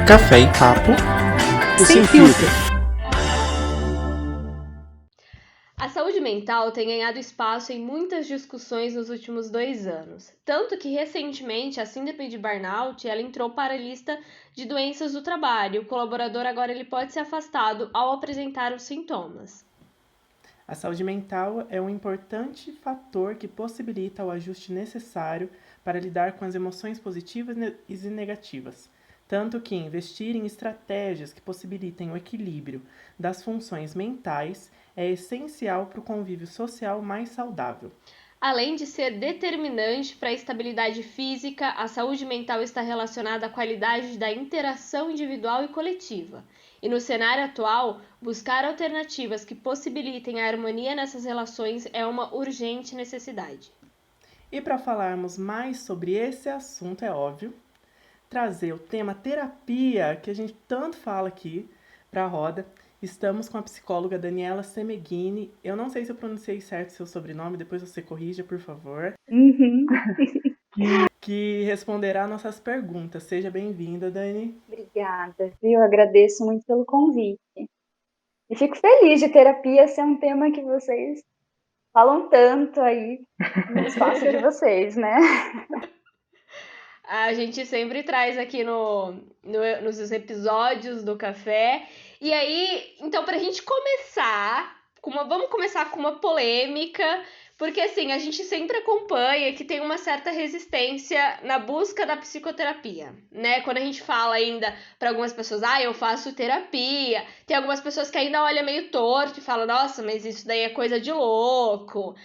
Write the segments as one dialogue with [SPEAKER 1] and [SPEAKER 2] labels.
[SPEAKER 1] Café e Papo
[SPEAKER 2] Sem filtro.
[SPEAKER 3] A saúde mental tem ganhado espaço em muitas discussões nos últimos 2 anos, tanto que recentemente a síndrome de burnout ela entrou para a lista de doenças do trabalho. O colaborador agora ele pode ser afastado ao apresentar os sintomas.
[SPEAKER 2] A saúde mental é um importante fator que possibilita o ajuste necessário para lidar com as emoções positivas e negativas, tanto que investir em estratégias que possibilitem o equilíbrio das funções mentais é essencial para o convívio social mais saudável.
[SPEAKER 3] Além de ser determinante para a estabilidade física, a saúde mental está relacionada à qualidade da interação individual e coletiva. E no cenário atual, buscar alternativas que possibilitem a harmonia nessas relações é uma urgente necessidade.
[SPEAKER 2] E para falarmos mais sobre esse assunto, é óbvio, trazer o tema terapia, que a gente tanto fala aqui, para a roda. Estamos com a psicóloga Daniela Semeghini. Eu não sei se eu pronunciei certo seu sobrenome, depois você corrija, por favor. Que responderá nossas perguntas. Seja bem-vinda, Dani.
[SPEAKER 4] Obrigada, viu? Agradeço muito pelo convite. E fico feliz de terapia ser um tema que vocês falam tanto aí no espaço de vocês, né?
[SPEAKER 3] A gente sempre traz aqui nos episódios do café. E aí, então, pra gente começar, vamos começar com uma polêmica, porque assim, a gente sempre acompanha que tem uma certa resistência na busca da psicoterapia, né? Quando a gente fala ainda para algumas pessoas, eu faço terapia, tem algumas pessoas que ainda olham meio torto e falam, nossa, mas isso daí é coisa de louco.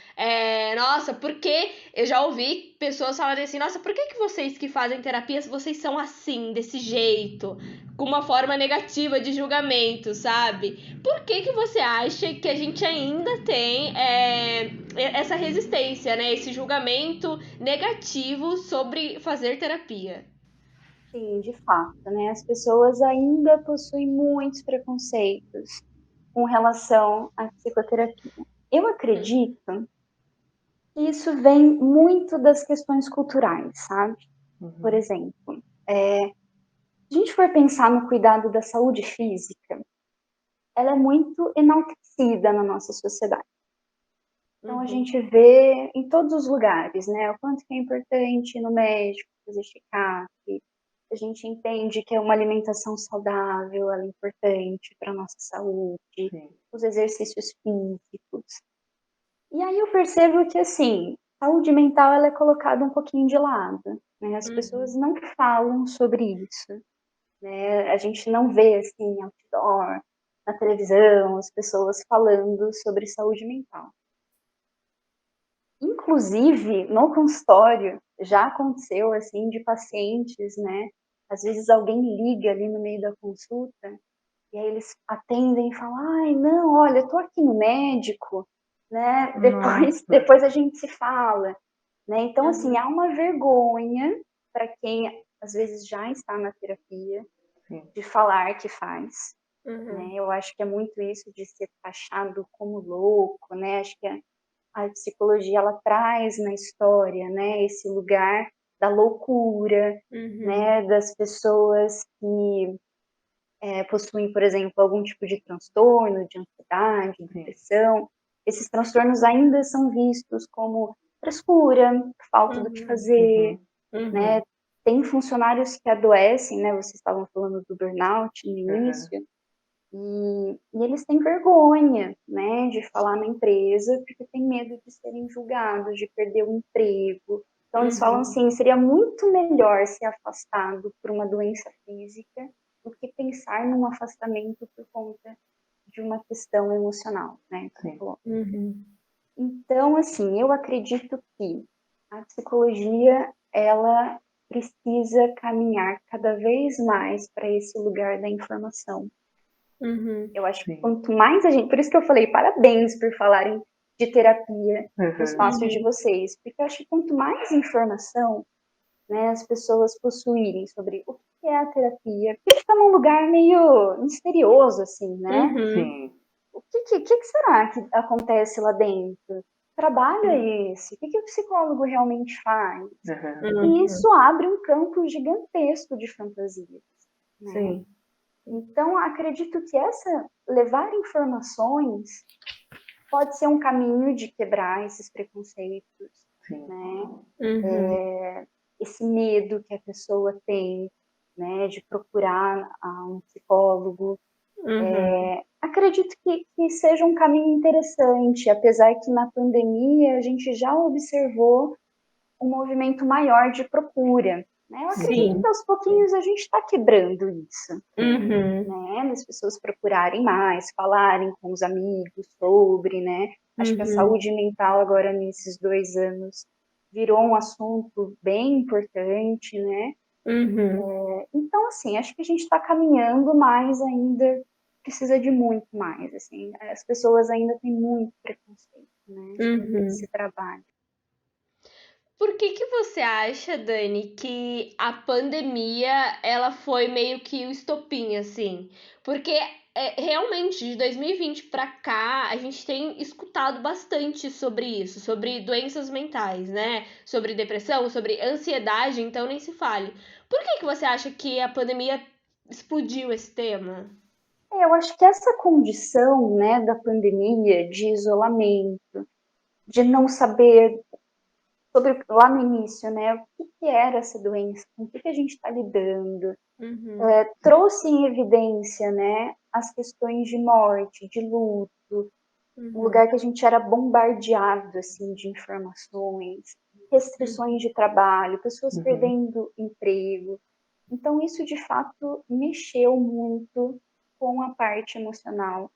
[SPEAKER 3] Nossa, por que eu já ouvi pessoas falarem assim, nossa, por que vocês que fazem terapia, vocês são assim, desse jeito, com uma forma negativa de julgamento, sabe? Por que você acha que a gente ainda tem essa resistência, né? Esse julgamento negativo sobre fazer terapia?
[SPEAKER 4] Sim, de fato, né? As pessoas ainda possuem muitos preconceitos com relação à psicoterapia. Eu acredito que isso vem muito das questões culturais, sabe? Por exemplo, se a gente for pensar no cuidado da saúde física, ela é muito enaltecida na nossa sociedade. Então, a gente vê em todos os lugares, né, o quanto que é importante ir no médico, fazer check-up. A gente entende que é uma alimentação saudável, ela é importante para a nossa saúde, os exercícios físicos. E aí eu percebo que, assim, saúde mental ela é colocada um pouquinho de lado, né? As pessoas não falam sobre isso, né? A gente não vê, assim, outdoor, na televisão, as pessoas falando sobre saúde mental. Inclusive, no consultório, já aconteceu, assim, de pacientes, né? Às vezes alguém liga ali no meio da consulta e aí eles atendem e falam, ai, não, olha, eu tô aqui no médico, né? Depois a gente se fala, né? Então, assim, há uma vergonha para quem, às vezes, já está na terapia de falar que faz, né? Eu acho que é muito isso de ser taxado como louco, né? Acho que a psicologia ela traz na história, né, esse lugar da loucura, né, das pessoas que possuem, por exemplo, algum tipo de transtorno, de ansiedade, depressão. Esses transtornos ainda são vistos como frescura, falta do que fazer, né? Tem funcionários que adoecem, né? Vocês estavam falando do burnout no início. E eles têm vergonha, né, de falar na empresa, porque tem medo de serem julgados, de perder o emprego. Então, eles falam assim, seria muito melhor ser afastado por uma doença física do que pensar num afastamento por conta de uma questão emocional, né? Então, assim, eu acredito que a psicologia, ela precisa caminhar cada vez mais para esse lugar da informação. Eu acho que quanto mais a gente... Por isso que eu falei, parabéns por falarem de terapia no espaço de vocês. Porque eu acho que quanto mais informação, né, as pessoas possuírem sobre o que é a terapia, porque fica num lugar meio misterioso, assim, né? O que será que acontece lá dentro? Trabalho é esse? O que o psicólogo realmente faz? E isso abre um campo gigantesco de fantasias. né?
[SPEAKER 3] Sim.
[SPEAKER 4] Então, acredito que levar informações pode ser um caminho de quebrar esses preconceitos,
[SPEAKER 2] Sim.
[SPEAKER 4] né? Esse medo que a pessoa tem, né, de procurar um psicólogo. Acredito que seja um caminho interessante, apesar que na pandemia a gente já observou um movimento maior de procura. Né? Eu acredito que aos pouquinhos a gente está quebrando isso. Né? As pessoas procurarem mais, falarem com os amigos sobre, né? Acho que a saúde mental agora nesses 2 anos virou um assunto bem importante, né? Então, assim, acho que a gente está caminhando, mas ainda precisa de muito mais, assim. As pessoas ainda têm muito preconceito, né? Sobre esse trabalho.
[SPEAKER 3] Por que você acha, Dani, que a pandemia ela foi meio que o estopim, assim? Porque realmente de 2020 para cá a gente tem escutado bastante sobre isso, sobre doenças mentais, né? Sobre depressão, sobre ansiedade, então nem se fale. Por que você acha que a pandemia explodiu esse tema?
[SPEAKER 4] Eu acho que essa condição, né, da pandemia, de isolamento, de não saber sobre lá no início, né, o que era essa doença, com o que a gente está lidando, trouxe em evidência, né, as questões de morte, de luto, um lugar que a gente era bombardeado assim de informações, restrições de trabalho, pessoas perdendo emprego. Então isso de fato mexeu muito com a parte emocional.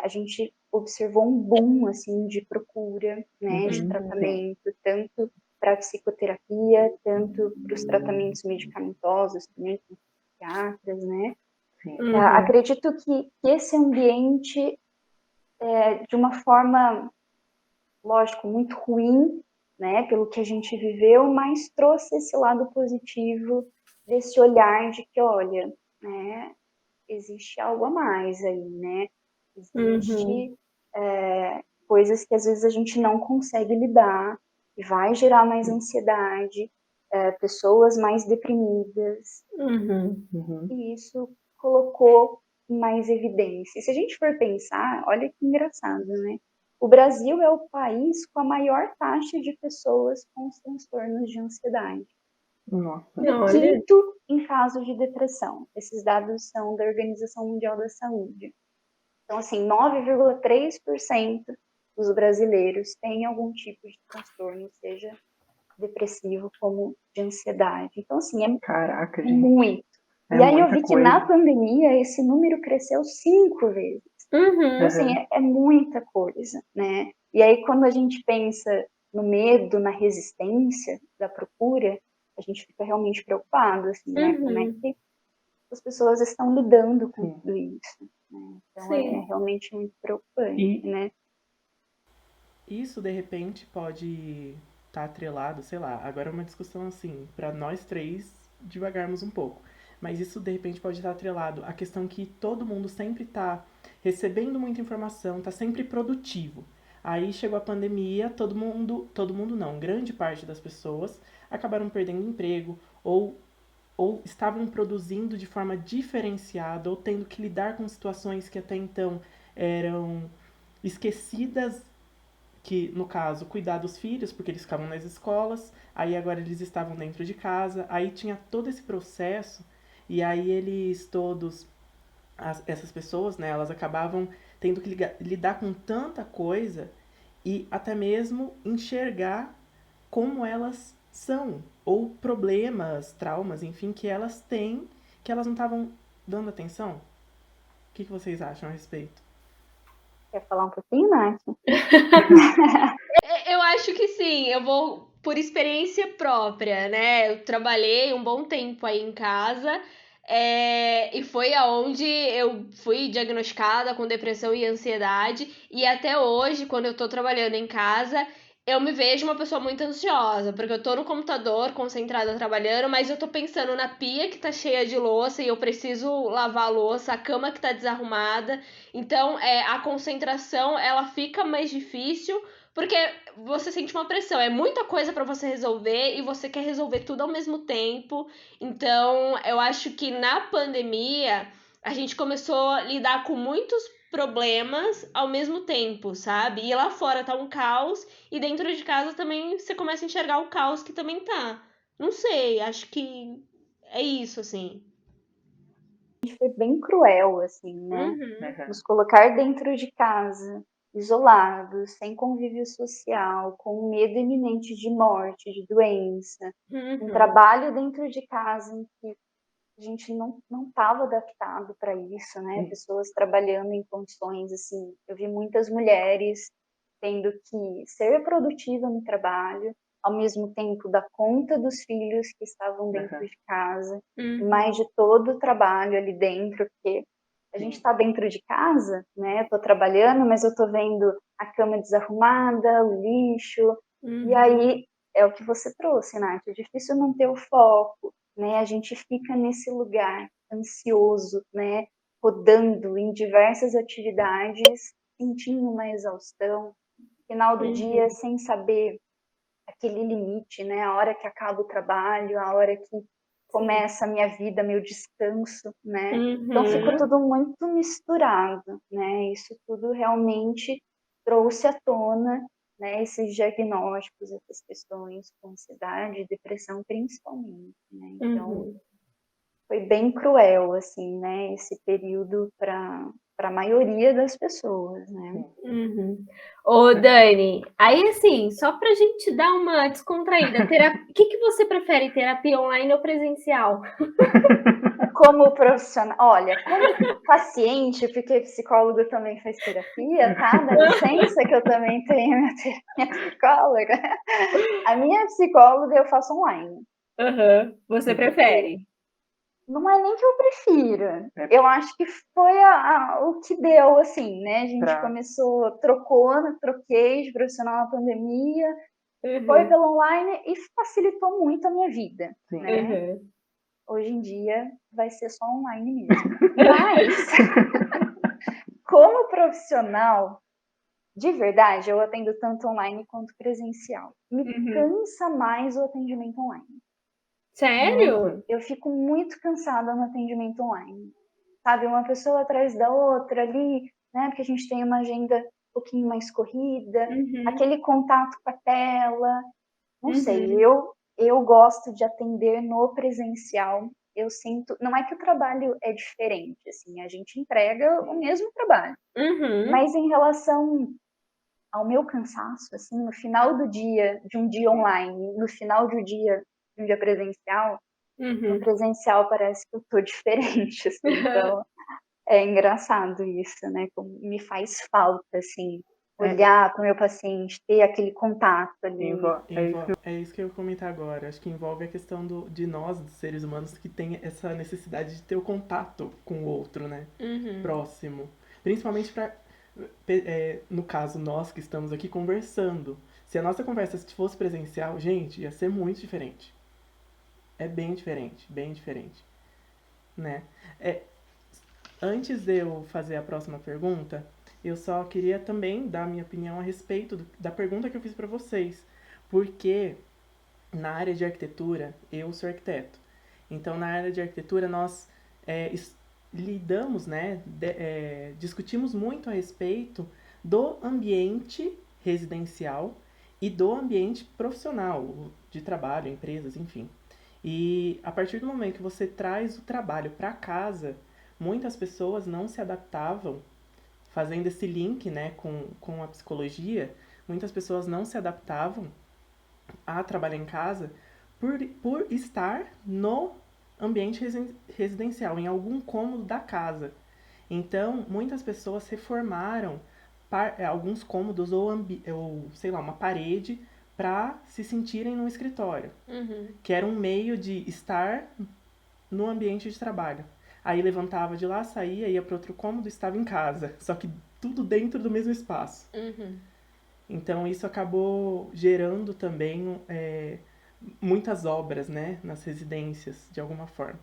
[SPEAKER 4] A gente observou um boom assim de procura, né, de tratamento, tanto para psicoterapia, tanto para os tratamentos medicamentosos, também com psiquiatras, né? Acredito que esse ambiente, de uma forma, lógico, muito ruim, né, pelo que a gente viveu, mas trouxe esse lado positivo desse olhar de que, olha, né, existe algo a mais aí, né? Existe coisas que às vezes a gente não consegue lidar, e vai gerar mais ansiedade, pessoas mais deprimidas, e isso colocou em mais evidência. E se a gente for pensar, olha que engraçado, né? O Brasil é o país com a maior taxa de pessoas com os transtornos de ansiedade.
[SPEAKER 2] Nossa.
[SPEAKER 4] E o quinto em casos de depressão. Esses dados são da Organização Mundial da Saúde. Então, assim, 9,3% dos brasileiros têm algum tipo de transtorno, seja depressivo como de ansiedade. Então, assim,
[SPEAKER 2] Caraca, gente.
[SPEAKER 4] muito.
[SPEAKER 2] É
[SPEAKER 4] E aí eu
[SPEAKER 2] muita
[SPEAKER 4] vi que
[SPEAKER 2] coisa.
[SPEAKER 4] na pandemia esse número cresceu 5 vezes. Então, assim, é muita coisa, né? E aí quando a gente pensa no medo, na resistência da procura, a gente fica realmente preocupado, assim, né? Como é que as pessoas estão lidando com tudo isso, né? Então é realmente muito preocupante, né?
[SPEAKER 2] Isso, de repente, pode estar atrelado, sei lá, agora é uma discussão assim, para nós três devagarmos um pouco. Mas isso, de repente, pode estar atrelado à questão que todo mundo sempre está recebendo muita informação, está sempre produtivo. Aí chegou a pandemia, todo mundo não, grande parte das pessoas acabaram perdendo emprego ou estavam produzindo de forma diferenciada ou tendo que lidar com situações que até então eram esquecidas, que no caso cuidar dos filhos, porque eles ficavam nas escolas, aí agora eles estavam dentro de casa, aí tinha todo esse processo, e aí eles todos, essas pessoas, né, elas acabavam tendo que lidar com tanta coisa e até mesmo enxergar como elas são, ou problemas, traumas, enfim, que elas têm, que elas não estavam dando atenção. O que vocês acham a respeito?
[SPEAKER 4] Quer falar um pouquinho, Nath?
[SPEAKER 3] Eu acho que sim, eu vou por experiência própria, né? Eu trabalhei um bom tempo aí em casa, e foi aonde eu fui diagnosticada com depressão e ansiedade, e até hoje, quando eu tô trabalhando em casa, eu me vejo uma pessoa muito ansiosa, porque eu tô no computador, concentrada trabalhando, mas eu tô pensando na pia que tá cheia de louça e eu preciso lavar a louça, a cama que tá desarrumada. Então, a concentração, ela fica mais difícil, porque você sente uma pressão. É muita coisa pra você resolver e você quer resolver tudo ao mesmo tempo. Então, eu acho que na pandemia, a gente começou a lidar com muitos problemas ao mesmo tempo, sabe? E lá fora tá um caos e dentro de casa também você começa a enxergar o caos que também tá. Não sei, acho que é isso, assim.
[SPEAKER 4] Foi bem cruel, assim, né?
[SPEAKER 3] Uhum.
[SPEAKER 4] Nos colocar dentro de casa, isolados, sem convívio social, com medo iminente de morte, de doença, um
[SPEAKER 3] Uhum.
[SPEAKER 4] trabalho dentro de casa em que a gente não estava adaptado para isso, né? Pessoas trabalhando em condições assim. Eu vi muitas mulheres tendo que ser produtiva no trabalho, ao mesmo tempo dar conta dos filhos que estavam dentro de casa, e
[SPEAKER 3] Uhum.
[SPEAKER 4] mais de todo o trabalho ali dentro, porque a gente está dentro de casa, né? Eu tô trabalhando, mas eu tô vendo a cama desarrumada, o lixo, e
[SPEAKER 3] Uhum.
[SPEAKER 4] aí é o que você trouxe, Nath. É difícil não ter o foco, né? A gente fica nesse lugar ansioso, né? Rodando em diversas atividades, sentindo uma exaustão, final do dia
[SPEAKER 3] Uhum.
[SPEAKER 4] sem saber aquele limite, né? A hora que acaba o trabalho, a hora que
[SPEAKER 3] Sim.
[SPEAKER 4] começa a minha vida, meu descanso, né? Então ficou
[SPEAKER 3] Uhum.
[SPEAKER 4] tudo muito misturado, né? Isso tudo realmente trouxe à tona, né, esses diagnósticos, essas questões com ansiedade e depressão principalmente, né? Então
[SPEAKER 3] Uhum.
[SPEAKER 4] foi bem cruel, assim, né? Esse período para a maioria das pessoas, né?
[SPEAKER 3] Uhum. Ô, Dani, aí assim, só pra gente dar uma descontraída, o que você prefere, terapia online ou presencial?
[SPEAKER 4] Como profissional, olha, como paciente, porque psicólogo também faz terapia, tá? Dá licença que eu também tenho minha psicóloga. A minha psicóloga eu faço online.
[SPEAKER 3] Uhum. Você prefere?
[SPEAKER 4] Não é nem que eu prefira. Eu acho que foi o que deu, assim, né? A gente começou, troquei de profissional na pandemia, foi
[SPEAKER 3] Uhum.
[SPEAKER 4] pelo online e facilitou muito a minha vida, né?
[SPEAKER 3] Uhum.
[SPEAKER 4] Hoje em dia vai ser só online mesmo. Mas, como profissional, de verdade, eu atendo tanto online quanto presencial. Me
[SPEAKER 3] Uhum.
[SPEAKER 4] cansa mais o atendimento online.
[SPEAKER 3] Sério?
[SPEAKER 4] Eu fico muito cansada no atendimento online. Sabe, uma pessoa atrás da outra ali, né? Porque a gente tem uma agenda um pouquinho mais corrida,
[SPEAKER 3] Uhum.
[SPEAKER 4] aquele contato com a tela. Não sei,
[SPEAKER 3] Uhum.
[SPEAKER 4] eu gosto de atender no presencial. Eu sinto, não é que o trabalho é diferente, assim, a gente entrega o mesmo trabalho,
[SPEAKER 3] Uhum.
[SPEAKER 4] mas em relação ao meu cansaço, assim, no final do dia, de um dia online, no final de um dia presencial, no
[SPEAKER 3] Uhum.
[SPEAKER 4] presencial parece que eu tô diferente, assim, então é engraçado isso, né? Como me faz falta, assim, olhar para o meu paciente, ter aquele contato ali.
[SPEAKER 2] É isso que eu ia comentar agora. Acho que envolve a questão de nós, dos seres humanos, que tem essa necessidade de ter o contato com o outro, né?
[SPEAKER 3] Uhum.
[SPEAKER 2] Próximo. Principalmente no caso, nós que estamos aqui conversando. Se a nossa conversa fosse presencial, gente, ia ser muito diferente. É bem diferente, né? É, antes de eu fazer a próxima pergunta, eu só queria também dar minha opinião a respeito da pergunta que eu fiz para vocês. Porque na área de arquitetura, eu sou arquiteto. Então, na área de arquitetura, nós lidamos, né, discutimos muito a respeito do ambiente residencial e do ambiente profissional, de trabalho, empresas, enfim. E a partir do momento que você traz o trabalho para casa, muitas pessoas não se adaptavam, fazendo esse link, né, com a psicologia, muitas pessoas não se adaptavam a trabalhar em casa por estar no ambiente residencial, em algum cômodo da casa. Então, muitas pessoas reformaram alguns cômodos ou, sei lá, uma parede para se sentirem no escritório,
[SPEAKER 3] Uhum.
[SPEAKER 2] que era um meio de estar no ambiente de trabalho. Aí levantava de lá, saía, ia para outro cômodo, estava em casa, só que tudo dentro do mesmo espaço.
[SPEAKER 3] Uhum.
[SPEAKER 2] Então isso acabou gerando também muitas obras, né, nas residências, de alguma forma.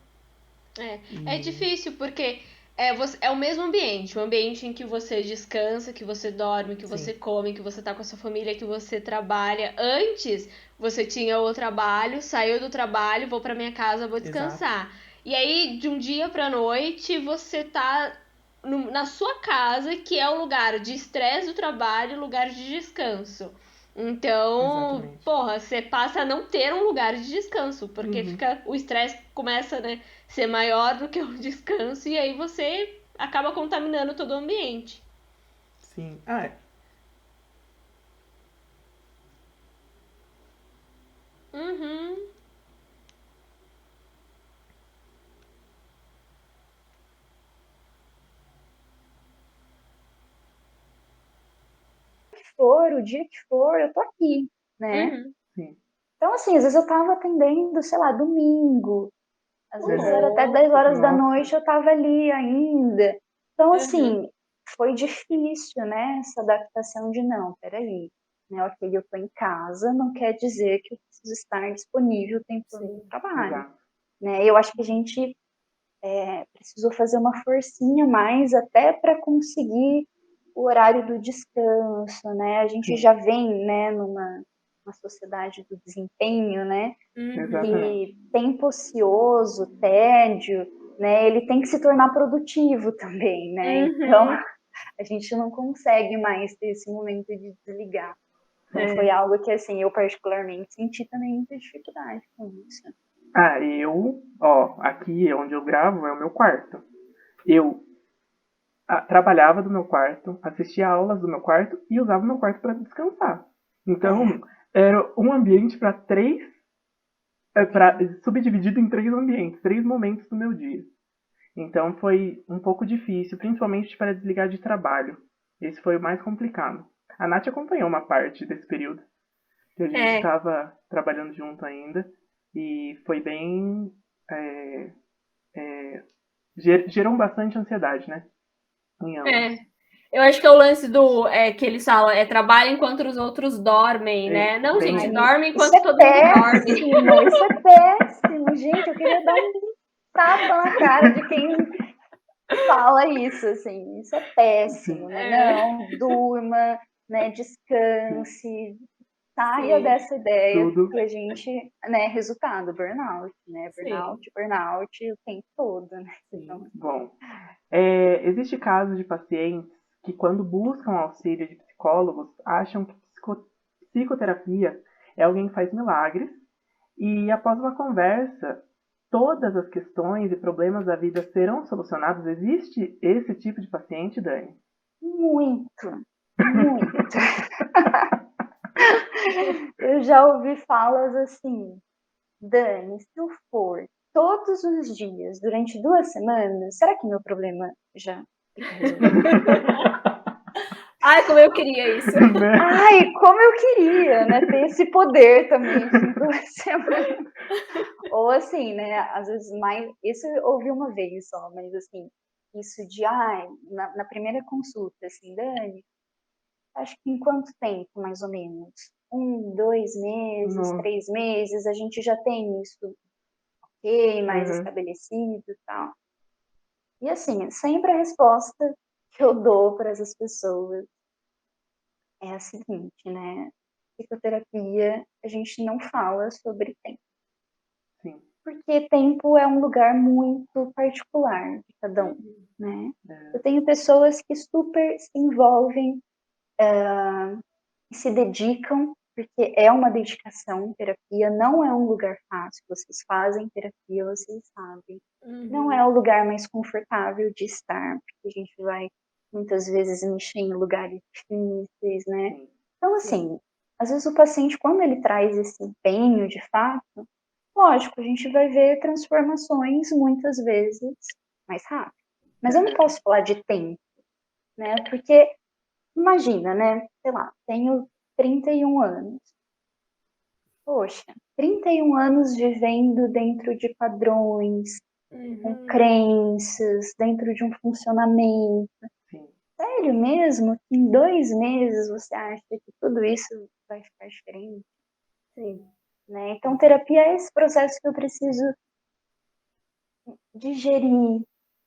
[SPEAKER 3] É difícil porque é o mesmo ambiente, o ambiente em que você descansa, que você dorme, que você
[SPEAKER 2] Sim.
[SPEAKER 3] come, que você tá com a sua família, que você trabalha. Antes você tinha o trabalho, saiu do trabalho, vou pra minha casa, vou
[SPEAKER 2] Exato.
[SPEAKER 3] descansar. E aí, de um dia pra noite, você tá na sua casa, que é o lugar de estresse do trabalho, lugar de descanso. Então,
[SPEAKER 2] Exatamente.
[SPEAKER 3] porra, você passa a não ter um lugar de descanso, porque o estresse começa, né, ser maior do que o descanso e aí você acaba contaminando todo o ambiente.
[SPEAKER 2] Sim.
[SPEAKER 3] Uhum.
[SPEAKER 4] For, o dia que for, eu tô aqui, né?
[SPEAKER 3] Uhum.
[SPEAKER 2] Sim.
[SPEAKER 4] Então, assim, às vezes eu tava atendendo, sei lá, domingo, às vezes era até
[SPEAKER 3] Louco.
[SPEAKER 4] 10 horas da
[SPEAKER 2] Nossa.
[SPEAKER 4] noite, eu tava ali ainda. Então,
[SPEAKER 3] Uhum.
[SPEAKER 4] assim, foi difícil, né, essa adaptação de não, peraí, né, ok, eu tô em casa, não quer dizer que eu preciso estar disponível o tempo todo no
[SPEAKER 3] Sim.
[SPEAKER 4] trabalho,
[SPEAKER 2] Exato.
[SPEAKER 4] né? Eu acho que a gente precisou fazer uma forcinha mais até para conseguir o horário do descanso, né? A gente
[SPEAKER 2] Sim.
[SPEAKER 4] já vem, né, numa sociedade do desempenho, né?
[SPEAKER 2] Exatamente.
[SPEAKER 4] E tempo ocioso, tédio, né? Ele tem que se tornar produtivo também, né? Então
[SPEAKER 3] Uhum.
[SPEAKER 4] a gente não consegue mais ter esse momento de desligar. Então foi
[SPEAKER 3] É.
[SPEAKER 4] algo que assim eu particularmente senti também muita dificuldade com isso.
[SPEAKER 2] Aqui onde eu gravo é o meu quarto. Eu trabalhava do meu quarto, assistia aulas do meu quarto e usava o meu quarto para descansar. Então, era um ambiente para subdividido em 3 ambientes, 3 momentos do meu dia. Então foi um pouco difícil, principalmente para desligar de trabalho. Esse foi o mais complicado. A Nath acompanhou uma parte desse período, que a gente
[SPEAKER 3] É.
[SPEAKER 2] estava trabalhando junto ainda, e foi bem. É, gerou bastante ansiedade, né? Em ambos.
[SPEAKER 3] É. Eu acho que é o lance do que eles falam, trabalha enquanto os outros dormem, né? Não,
[SPEAKER 2] Bem
[SPEAKER 3] gente,
[SPEAKER 4] Ai,
[SPEAKER 2] isso.
[SPEAKER 3] dorme
[SPEAKER 4] isso
[SPEAKER 3] enquanto
[SPEAKER 4] é
[SPEAKER 3] todo mundo dorme.
[SPEAKER 4] péssimo, isso é péssimo, gente. Eu queria dar um tapa na cara de quem fala isso, assim. Isso é péssimo,
[SPEAKER 2] Sim,
[SPEAKER 4] né?
[SPEAKER 3] É.
[SPEAKER 4] Não, durma, né?
[SPEAKER 2] sim.
[SPEAKER 4] Descanse, saia
[SPEAKER 3] Sim,
[SPEAKER 4] dessa ideia,
[SPEAKER 2] Tudo.
[SPEAKER 4] porque a gente, né? Resultado, burnout, né?
[SPEAKER 3] sim.
[SPEAKER 4] Burnout o tempo todo, né? Então,
[SPEAKER 2] Bom, existe casos de pacientes que, quando buscam auxílio de psicólogos, acham que psicoterapia é alguém que faz milagres e, após uma conversa, todas as questões e problemas da vida serão solucionados. Existe esse tipo de paciente, Dani?
[SPEAKER 4] muito, muito. Eu já ouvi falas assim, Dani, se eu for todos os dias durante 2 semanas, será que meu problema já fica resolvido?
[SPEAKER 3] Ai, como eu queria isso.
[SPEAKER 4] Ai, como eu queria, né, ter esse poder também de em 2 semanas. Ou assim, né, às vezes mais. Isso eu ouvi uma vez só, mas assim, isso de, ai, na primeira consulta, assim, Dani, acho que em quanto tempo, mais ou menos? 2 meses,
[SPEAKER 2] Nossa.
[SPEAKER 4] 3 meses, a gente já tem isso ok, mais
[SPEAKER 2] Uhum.
[SPEAKER 4] estabelecido e tal. E assim, sempre a resposta que eu dou para essas pessoas é a seguinte, né? Psicoterapia, a gente não fala sobre tempo,
[SPEAKER 2] Sim.
[SPEAKER 4] porque tempo é um lugar muito particular de cada um, né? Eu tenho pessoas que super se envolvem e se dedicam, porque é uma dedicação, terapia não é um lugar fácil, vocês fazem terapia, vocês sabem. Não é o lugar mais confortável de estar, porque a gente vai muitas vezes mexer em lugares difíceis, né?
[SPEAKER 2] Sim.
[SPEAKER 4] Então, assim, às vezes o paciente, quando ele traz esse empenho de fato, lógico, a gente vai ver transformações muitas vezes mais rápido. Mas eu não posso falar de tempo, né? Porque imagina, né? Sei lá, tenho 31 anos. Poxa, 31 anos vivendo dentro de padrões, com crenças, dentro de um funcionamento.
[SPEAKER 2] Sim.
[SPEAKER 4] sério mesmo que em 2 meses você acha que tudo isso vai ficar diferente?
[SPEAKER 3] Sim.
[SPEAKER 4] Né? Então, terapia é esse processo que eu preciso digerir.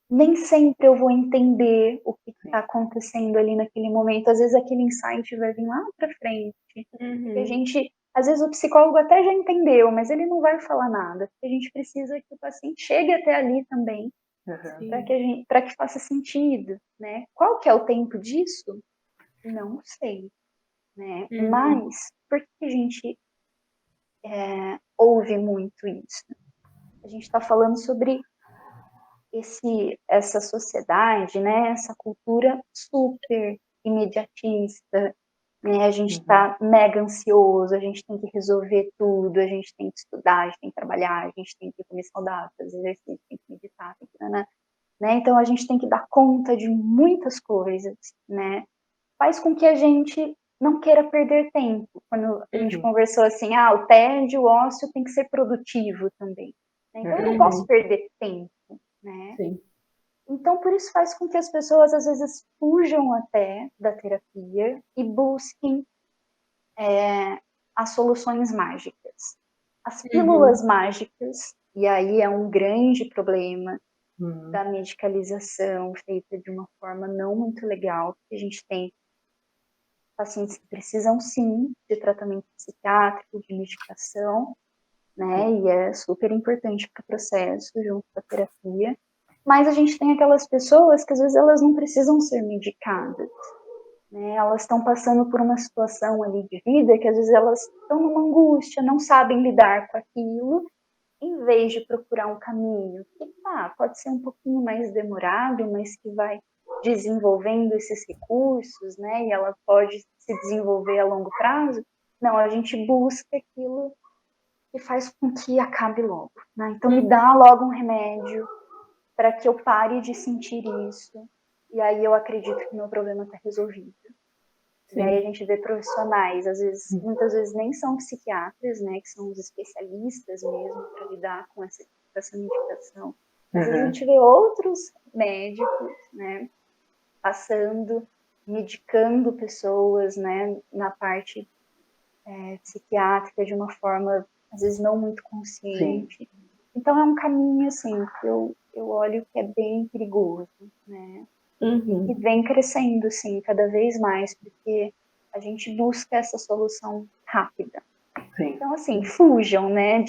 [SPEAKER 4] Nem sempre eu vou entender o que está acontecendo ali naquele momento. Às vezes aquele insight vai vir lá para frente. Porque a gente, às vezes o psicólogo até já entendeu, mas ele não vai falar nada. Porque a gente precisa que o paciente chegue até ali também, para que faça sentido, né? Qual que é o tempo disso? Não sei, né? Mas por que a gente ouve muito isso? A gente está falando sobre essa sociedade, né? Essa cultura super imediatista, né? A gente está mega ansioso, a gente tem que resolver tudo, a gente tem que estudar, a gente tem que trabalhar, a gente tem que comer saudável, fazer exercício, tem que meditar, tem que... né? Então a gente tem que dar conta de muitas coisas, né? Faz com que a gente não queira perder tempo. Quando a gente conversou assim, o tédio, o ócio tem que ser produtivo também. Né? Então eu não posso perder tempo, né?
[SPEAKER 3] Sim.
[SPEAKER 4] Então por isso faz com que as pessoas às vezes fujam até da terapia e busquem as soluções mágicas. As pílulas mágicas, e aí é um grande problema da medicalização feita de uma forma não muito legal, porque a gente tem pacientes que precisam sim de tratamento psiquiátrico, de medicação, né? E é super importante para o processo, junto com a terapia. Mas a gente tem aquelas pessoas que às vezes elas não precisam ser medicadas, né? Elas estão passando por uma situação ali de vida que às vezes elas estão numa angústia, não sabem lidar com aquilo, em vez de procurar um caminho que pode ser um pouquinho mais demorado, mas que vai desenvolvendo esses recursos, né? E ela pode se desenvolver a longo prazo. Não, a gente busca aquilo que faz com que acabe logo, né? Então me dá logo um remédio para que eu pare de sentir isso. E aí eu acredito que meu problema está resolvido.
[SPEAKER 3] Sim.
[SPEAKER 4] E aí a gente vê profissionais, às vezes, muitas vezes nem são psiquiatras, né, que são os especialistas mesmo para lidar com essa medicação. Às vezes a gente vê outros médicos, né, passando, medicando pessoas, né, na parte psiquiátrica de uma forma, às vezes, não muito consciente. Sim. Então é um caminho, assim, que eu olho que é bem perigoso, né? E vem crescendo, assim, cada vez mais, porque a gente busca essa solução rápida. Sim. Então, assim, fujam, né,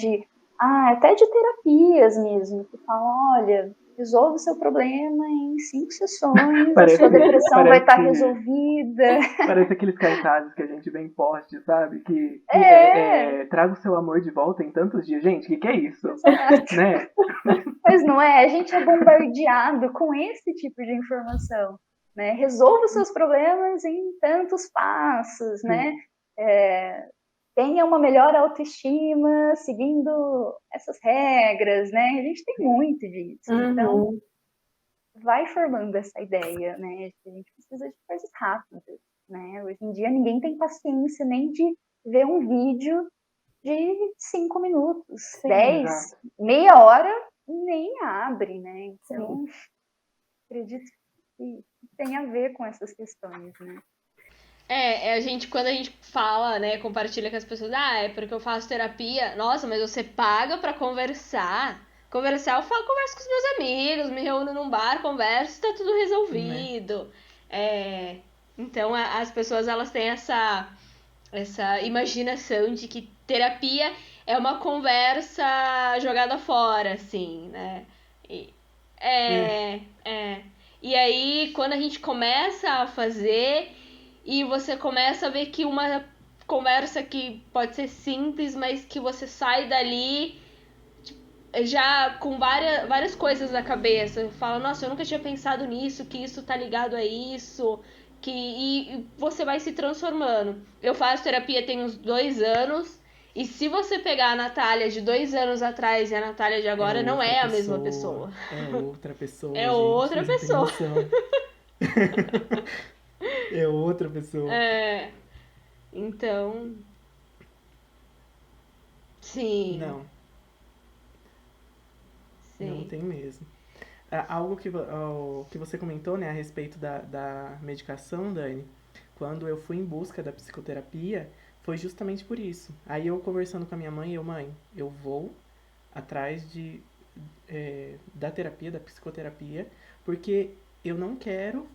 [SPEAKER 4] até de terapias mesmo, que falam, olha, resolva o seu problema em 5 sessões, a sua depressão vai estar resolvida.
[SPEAKER 2] Parece aqueles cartazes que a gente vê em post, sabe? Que traga o seu amor de volta em tantos dias. Gente, o que é isso?
[SPEAKER 4] Exato.
[SPEAKER 2] Né?
[SPEAKER 4] Mas não é? A gente é bombardeado com esse tipo de informação, né? Resolva os seus problemas em tantos passos, né? Tenha uma melhor autoestima seguindo essas regras, né? A gente tem muito disso. Então, vai formando essa ideia, né? Que a gente precisa de coisas rápidas, né? Hoje em dia ninguém tem paciência nem de ver um vídeo de 5 minutos, 10, meia hora, nem abre, né? Então, acredito que tem a ver com essas questões, né?
[SPEAKER 3] Quando a gente fala, né, compartilha com as pessoas, é porque eu faço terapia. Nossa, mas você paga pra conversar. Conversar, converso com os meus amigos, me reúno num bar, converso, tá tudo resolvido. Então, as pessoas, elas têm essa imaginação de que terapia é uma conversa jogada fora, assim, né? E aí, quando a gente começa a fazer e você começa a ver que uma conversa que pode ser simples, mas que você sai dali já com várias coisas na cabeça. Fala, nossa, eu nunca tinha pensado nisso, que isso tá ligado a isso, e você vai se transformando. Eu faço terapia tem uns 2 anos, e se você pegar a Natália de 2 anos atrás e a Natália de agora, não é a mesma pessoa.
[SPEAKER 2] É outra pessoa,
[SPEAKER 3] É
[SPEAKER 2] gente,
[SPEAKER 3] outra pessoa.
[SPEAKER 2] É outra pessoa.
[SPEAKER 3] Então... Sim.
[SPEAKER 2] Não tem mesmo. Algo que você comentou, né, a respeito da medicação, Dani, quando eu fui em busca da psicoterapia, foi justamente por isso. Aí eu conversando com a minha mãe, mãe, eu vou atrás da terapia, da psicoterapia, porque eu não quero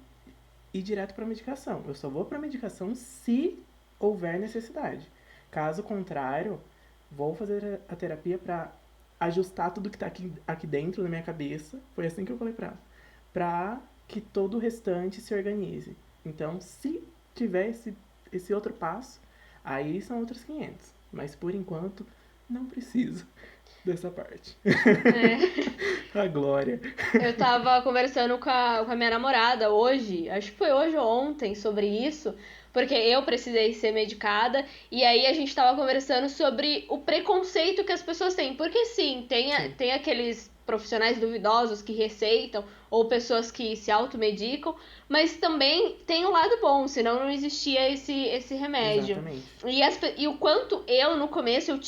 [SPEAKER 2] ir direto para medicação. Eu só vou para medicação se houver necessidade. Caso contrário, vou fazer a terapia para ajustar tudo que tá aqui dentro da minha cabeça. Foi assim que eu falei pra ela. Pra que todo o restante se organize. Então, se tiver esse outro passo, aí são outros 500. Mas por enquanto, não preciso dessa parte. A glória.
[SPEAKER 3] Eu tava conversando com a minha namorada hoje, acho que foi hoje ou ontem, sobre isso, porque eu precisei ser medicada, e aí a gente tava conversando sobre o preconceito que as pessoas têm. Porque sim,
[SPEAKER 2] Sim.
[SPEAKER 3] tem aqueles profissionais duvidosos que receitam, ou pessoas que se automedicam, mas também tem um lado bom, senão não existia esse remédio.
[SPEAKER 2] Exatamente.
[SPEAKER 3] E o quanto eu, no começo, eu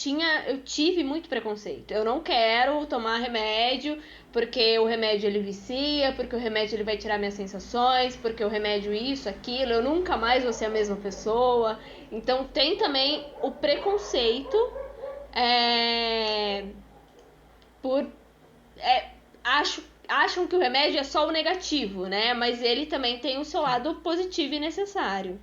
[SPEAKER 3] tive muito preconceito. Eu não quero tomar remédio, porque o remédio ele vicia, porque o remédio ele vai tirar minhas sensações, porque o remédio isso, aquilo, eu nunca mais vou ser a mesma pessoa. Então tem também o preconceito é, por acham que o remédio é só o negativo, né? Mas ele também tem o seu lado positivo e necessário.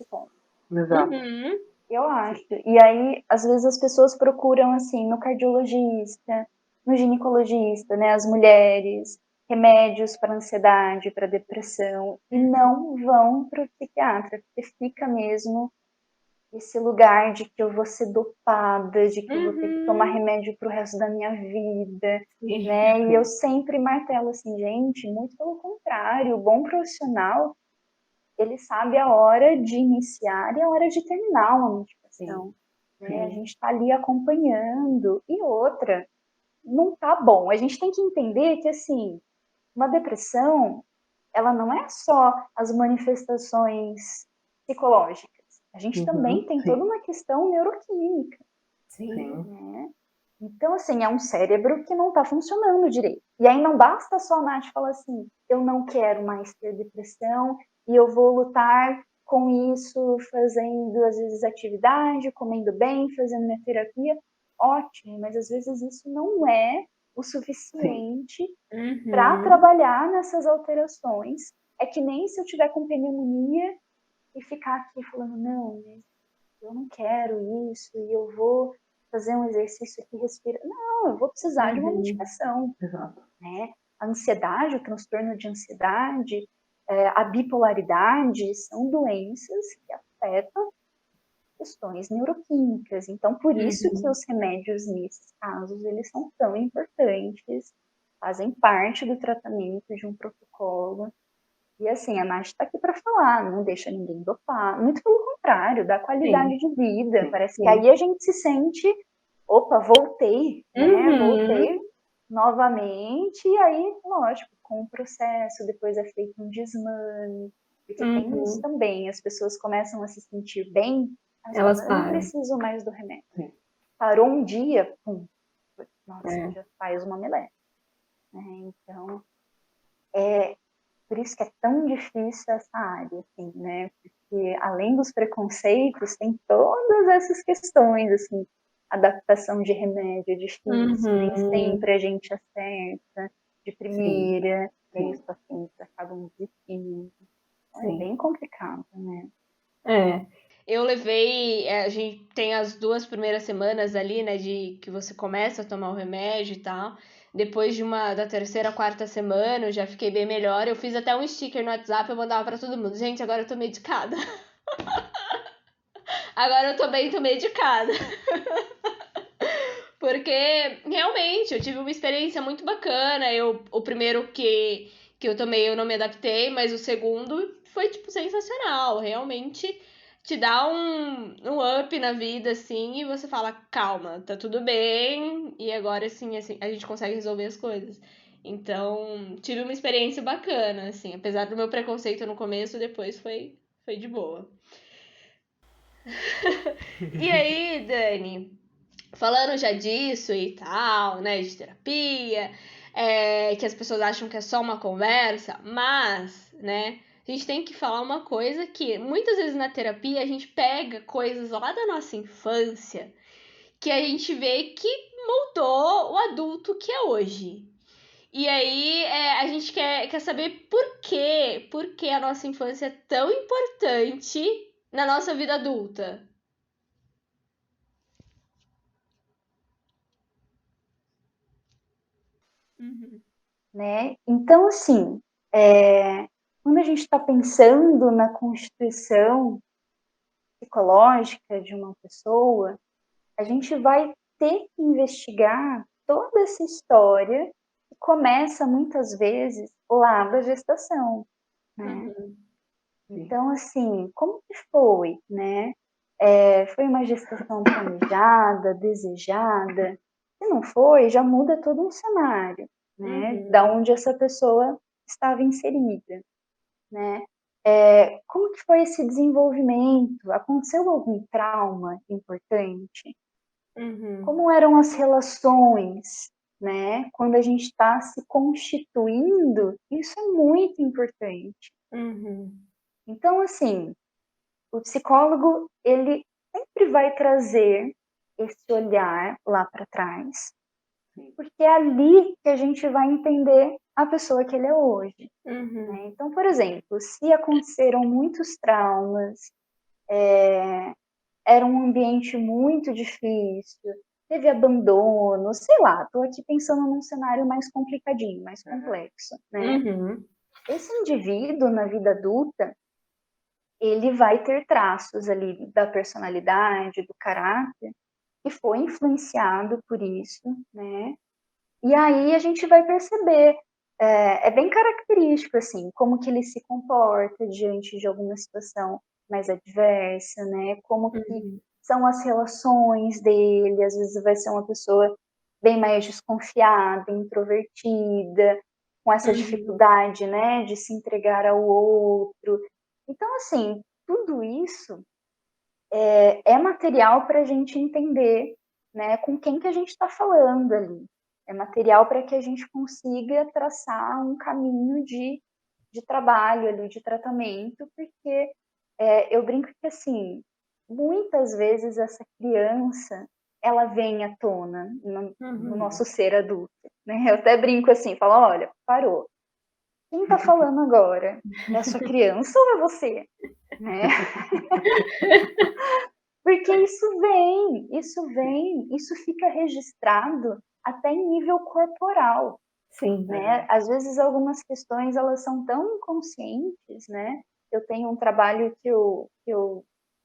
[SPEAKER 4] Bom,
[SPEAKER 2] Exato.
[SPEAKER 3] Uhum.
[SPEAKER 4] eu acho. E aí, às vezes as pessoas procuram, assim, no cardiologista, no ginecologista, né, as mulheres, remédios para ansiedade, para depressão, e não vão para o psiquiatra, porque fica mesmo esse lugar de que eu vou ser dopada, de que eu vou ter que tomar
[SPEAKER 3] Uhum.
[SPEAKER 4] remédio pro resto da minha vida,
[SPEAKER 3] Sim.
[SPEAKER 4] né? E eu sempre martelo assim, gente, muito pelo contrário, o bom profissional, ele sabe a hora de iniciar e a hora de terminar uma medicação, né? A gente está ali acompanhando. E outra, não tá bom. A gente tem que entender que, assim, uma depressão, ela não é só as manifestações psicológicas. A gente também tem toda uma questão neuroquímica,
[SPEAKER 2] Sim.
[SPEAKER 4] né? Então, assim, é um cérebro que não está funcionando direito. E aí não basta só a Nath falar assim, eu não quero mais ter depressão e eu vou lutar com isso fazendo, às vezes, atividade, comendo bem, fazendo minha terapia. Ótimo, mas às vezes isso não é o suficiente para
[SPEAKER 3] Uhum.
[SPEAKER 4] trabalhar nessas alterações. É que nem se eu tiver com pneumonia e ficar aqui falando, não, mas eu não quero isso e eu vou fazer um exercício que respira. Não, eu vou precisar de uma medicação,
[SPEAKER 2] Exato.
[SPEAKER 4] né? A ansiedade, o transtorno de ansiedade, a bipolaridade são doenças que afetam questões neuroquímicas. Então, por isso que os remédios nesses casos, eles são tão importantes, fazem parte do tratamento de um protocolo. E assim, a Nath está aqui para falar, não deixa ninguém dopar. Muito pelo contrário, dá qualidade de vida. Parece que aí a gente se sente, opa, voltei, né?
[SPEAKER 3] Uhum.
[SPEAKER 4] Voltei novamente. E aí, lógico, com o processo, depois é feito um desmame. Porque tem isso também, as pessoas começam a se sentir bem, elas
[SPEAKER 3] Elas
[SPEAKER 4] falam, eu não
[SPEAKER 3] param.
[SPEAKER 4] preciso mais do remédio.
[SPEAKER 2] Sim.
[SPEAKER 4] Parou um dia, pum, nossa, já faz uma meleca. Então, por isso que é tão difícil essa área, assim, né? Porque além dos preconceitos, tem todas essas questões, assim, adaptação de remédio é difícil, nem
[SPEAKER 3] Uhum.
[SPEAKER 4] sempre a gente acerta de primeira, e aí os pacientes acabam desistindo. Então, é bem complicado, né?
[SPEAKER 3] Eu levei. A gente tem as 2 primeiras semanas ali, né? De que você começa a tomar o remédio e tal. Depois da terceira, quarta semana, eu já fiquei bem melhor. Eu fiz até um sticker no WhatsApp, eu mandava pra todo mundo. Gente, agora eu tô medicada. Agora eu tô bem, tô medicada. Porque realmente eu tive uma experiência muito bacana. O primeiro que eu tomei eu não me adaptei, mas o segundo foi, tipo, sensacional. Realmente te dá um up na vida, assim, e você fala, calma, tá tudo bem, e agora assim, a gente consegue resolver as coisas. Então, tive uma experiência bacana, assim, apesar do meu preconceito no começo, depois foi de boa. E aí, Dani, falando já disso e tal, né, de terapia, que as pessoas acham que é só uma conversa, mas, né, a gente tem que falar uma coisa que muitas vezes na terapia a gente pega coisas lá da nossa infância que a gente vê que moldou o adulto que é hoje. E aí a gente quer saber por que a nossa infância é tão importante na nossa vida adulta.
[SPEAKER 2] Uhum.
[SPEAKER 4] né? Então, assim, quando a gente está pensando na constituição psicológica de uma pessoa, a gente vai ter que investigar toda essa história que começa muitas vezes lá da gestação, né?
[SPEAKER 3] Uhum.
[SPEAKER 4] Então, assim, como que foi, né? Foi uma gestação planejada, desejada? Se não foi, já muda todo um cenário, né? Da
[SPEAKER 3] Uhum.
[SPEAKER 4] onde essa pessoa estava inserida, né? Como que foi esse desenvolvimento? Aconteceu algum trauma importante?
[SPEAKER 3] Uhum.
[SPEAKER 4] Como eram as relações, né? Quando a gente está se constituindo, isso é muito importante.
[SPEAKER 3] Uhum.
[SPEAKER 4] Então, assim, o psicólogo, ele sempre vai trazer esse olhar lá para trás, porque é ali que a gente vai entender a pessoa que ele é hoje.
[SPEAKER 3] Uhum.
[SPEAKER 4] Né? Então, por exemplo, se aconteceram muitos traumas, era um ambiente muito difícil, teve abandono, sei lá, estou aqui pensando num cenário mais complicadinho, mais complexo, né?
[SPEAKER 3] Uhum.
[SPEAKER 4] Esse indivíduo na vida adulta, ele vai ter traços ali da personalidade, do caráter, que foi influenciado por isso, né? E aí a gente vai perceber, é bem característico, assim, como que ele se comporta diante de alguma situação mais adversa, né? Como que
[SPEAKER 3] Uhum.
[SPEAKER 4] são as relações dele, às vezes vai ser uma pessoa bem mais desconfiada, introvertida, com essa
[SPEAKER 3] Uhum.
[SPEAKER 4] dificuldade, né, de se entregar ao outro. Então, assim, tudo isso é material para a gente entender, né, com quem que a gente está falando ali. É material para que a gente consiga traçar um caminho de trabalho ali, de tratamento, porque eu brinco que, assim, muitas vezes essa criança, ela vem à tona no
[SPEAKER 3] Uhum.
[SPEAKER 4] nosso ser adulto, né? Eu até brinco assim, falo, olha, parou. Quem está falando agora? É a sua criança ou é você? Né? Porque isso fica registrado até em nível corporal,
[SPEAKER 3] Sim.
[SPEAKER 4] né? Às vezes algumas questões elas são tão inconscientes, né? Eu tenho um trabalho que eu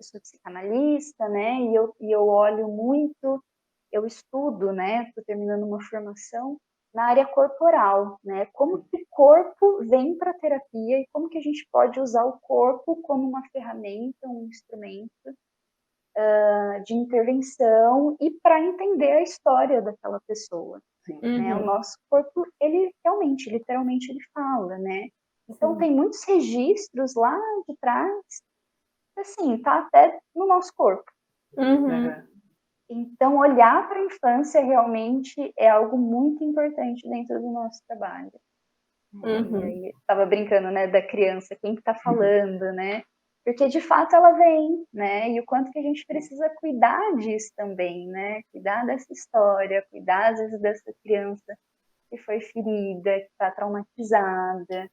[SPEAKER 4] sou psicanalista, né? E eu olho muito, eu estudo, né? Estou terminando uma formação na área corporal, né? Como que o corpo vem para a terapia e como que a gente pode usar o corpo como uma ferramenta, um instrumento de intervenção e para entender a história daquela pessoa. Né? O
[SPEAKER 3] Uhum.
[SPEAKER 4] nosso corpo, ele realmente, literalmente, ele fala, né? Então,
[SPEAKER 3] Sim.
[SPEAKER 4] tem muitos registros lá de trás, assim, tá até no nosso corpo.
[SPEAKER 3] Uhum.
[SPEAKER 4] Então, olhar para a infância realmente é algo muito importante dentro do nosso trabalho. E
[SPEAKER 3] Uhum.
[SPEAKER 4] aí, estava brincando, né, da criança, quem que tá falando, né? Porque de fato ela vem, né? E o quanto que a gente precisa cuidar disso também, né? Cuidar dessa história, cuidar às vezes dessa criança que foi ferida, que está traumatizada.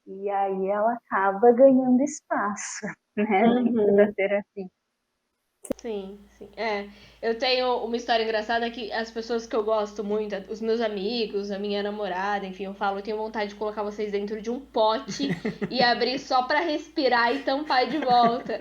[SPEAKER 4] E aí ela acaba ganhando espaço, né, dentro da
[SPEAKER 3] Uhum.
[SPEAKER 4] terapia.
[SPEAKER 3] Sim, sim. Eu tenho uma história engraçada que as pessoas que eu gosto muito, os meus amigos, a minha namorada, enfim, eu falo, eu tenho vontade de colocar vocês dentro de um pote e abrir só pra respirar e tampar de volta.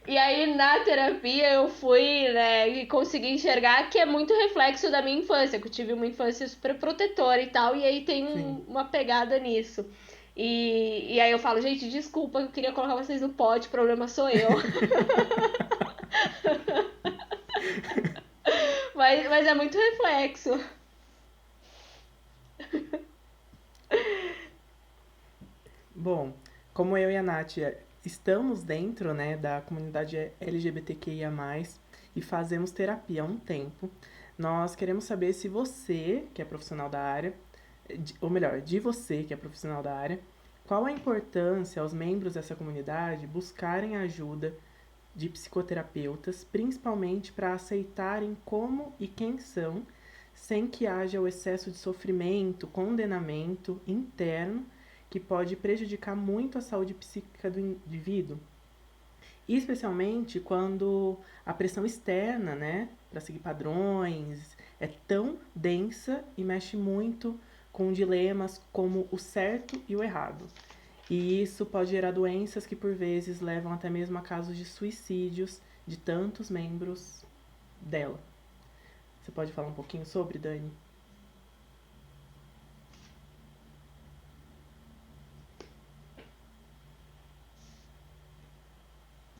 [SPEAKER 3] E aí na terapia eu fui, né, e consegui enxergar que é muito reflexo da minha infância, que eu tive uma infância super protetora e tal, e aí tem
[SPEAKER 2] Sim.
[SPEAKER 3] uma pegada nisso. E aí eu falo, gente, desculpa, eu queria colocar vocês no pote, o problema sou eu. Mas é muito reflexo.
[SPEAKER 2] Bom, como eu e a Nath estamos dentro, né, da comunidade LGBTQIA+, e fazemos terapia há um tempo. Nós queremos saber se você, que é profissional da área, ou melhor, de você, que é profissional da área, qual a importância aos membros dessa comunidade buscarem ajuda de psicoterapeutas, principalmente para aceitarem como e quem são, sem que haja o excesso de sofrimento, condenamento interno, que pode prejudicar muito a saúde psíquica do indivíduo. Especialmente quando a pressão externa, né, para seguir padrões, é tão densa e mexe muito com dilemas como o certo e o errado. E isso pode gerar doenças que por vezes levam até mesmo a casos de suicídios de tantos membros dela. Você pode falar um pouquinho sobre, Dani?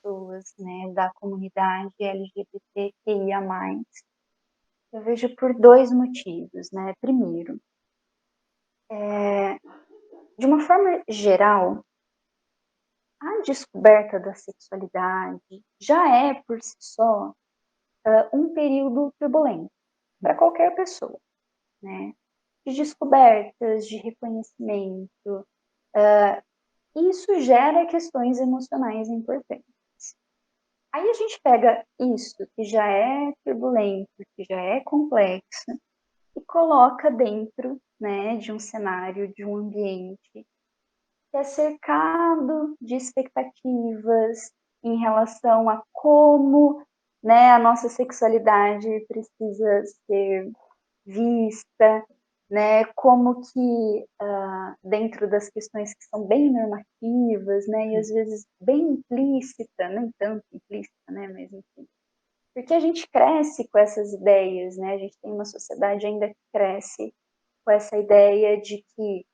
[SPEAKER 4] Pessoas, né, da comunidade LGBTQIA+, eu vejo por 2 motivos, né? Primeiro, de uma forma geral, a descoberta da sexualidade já é, por si só, um período turbulento para qualquer pessoa, né? De descobertas, de reconhecimento, isso gera questões emocionais importantes. Aí a gente pega isso, que já é turbulento, que já é complexo, e coloca dentro, né, de um cenário, de um ambiente que é cercado de expectativas em relação a como, né, a nossa sexualidade precisa ser vista, né, como que dentro das questões que são bem normativas, né, e às vezes bem implícita, nem tanto implícita, né, mas enfim, porque a gente cresce com essas ideias, né, a gente tem uma sociedade ainda que cresce com essa ideia de que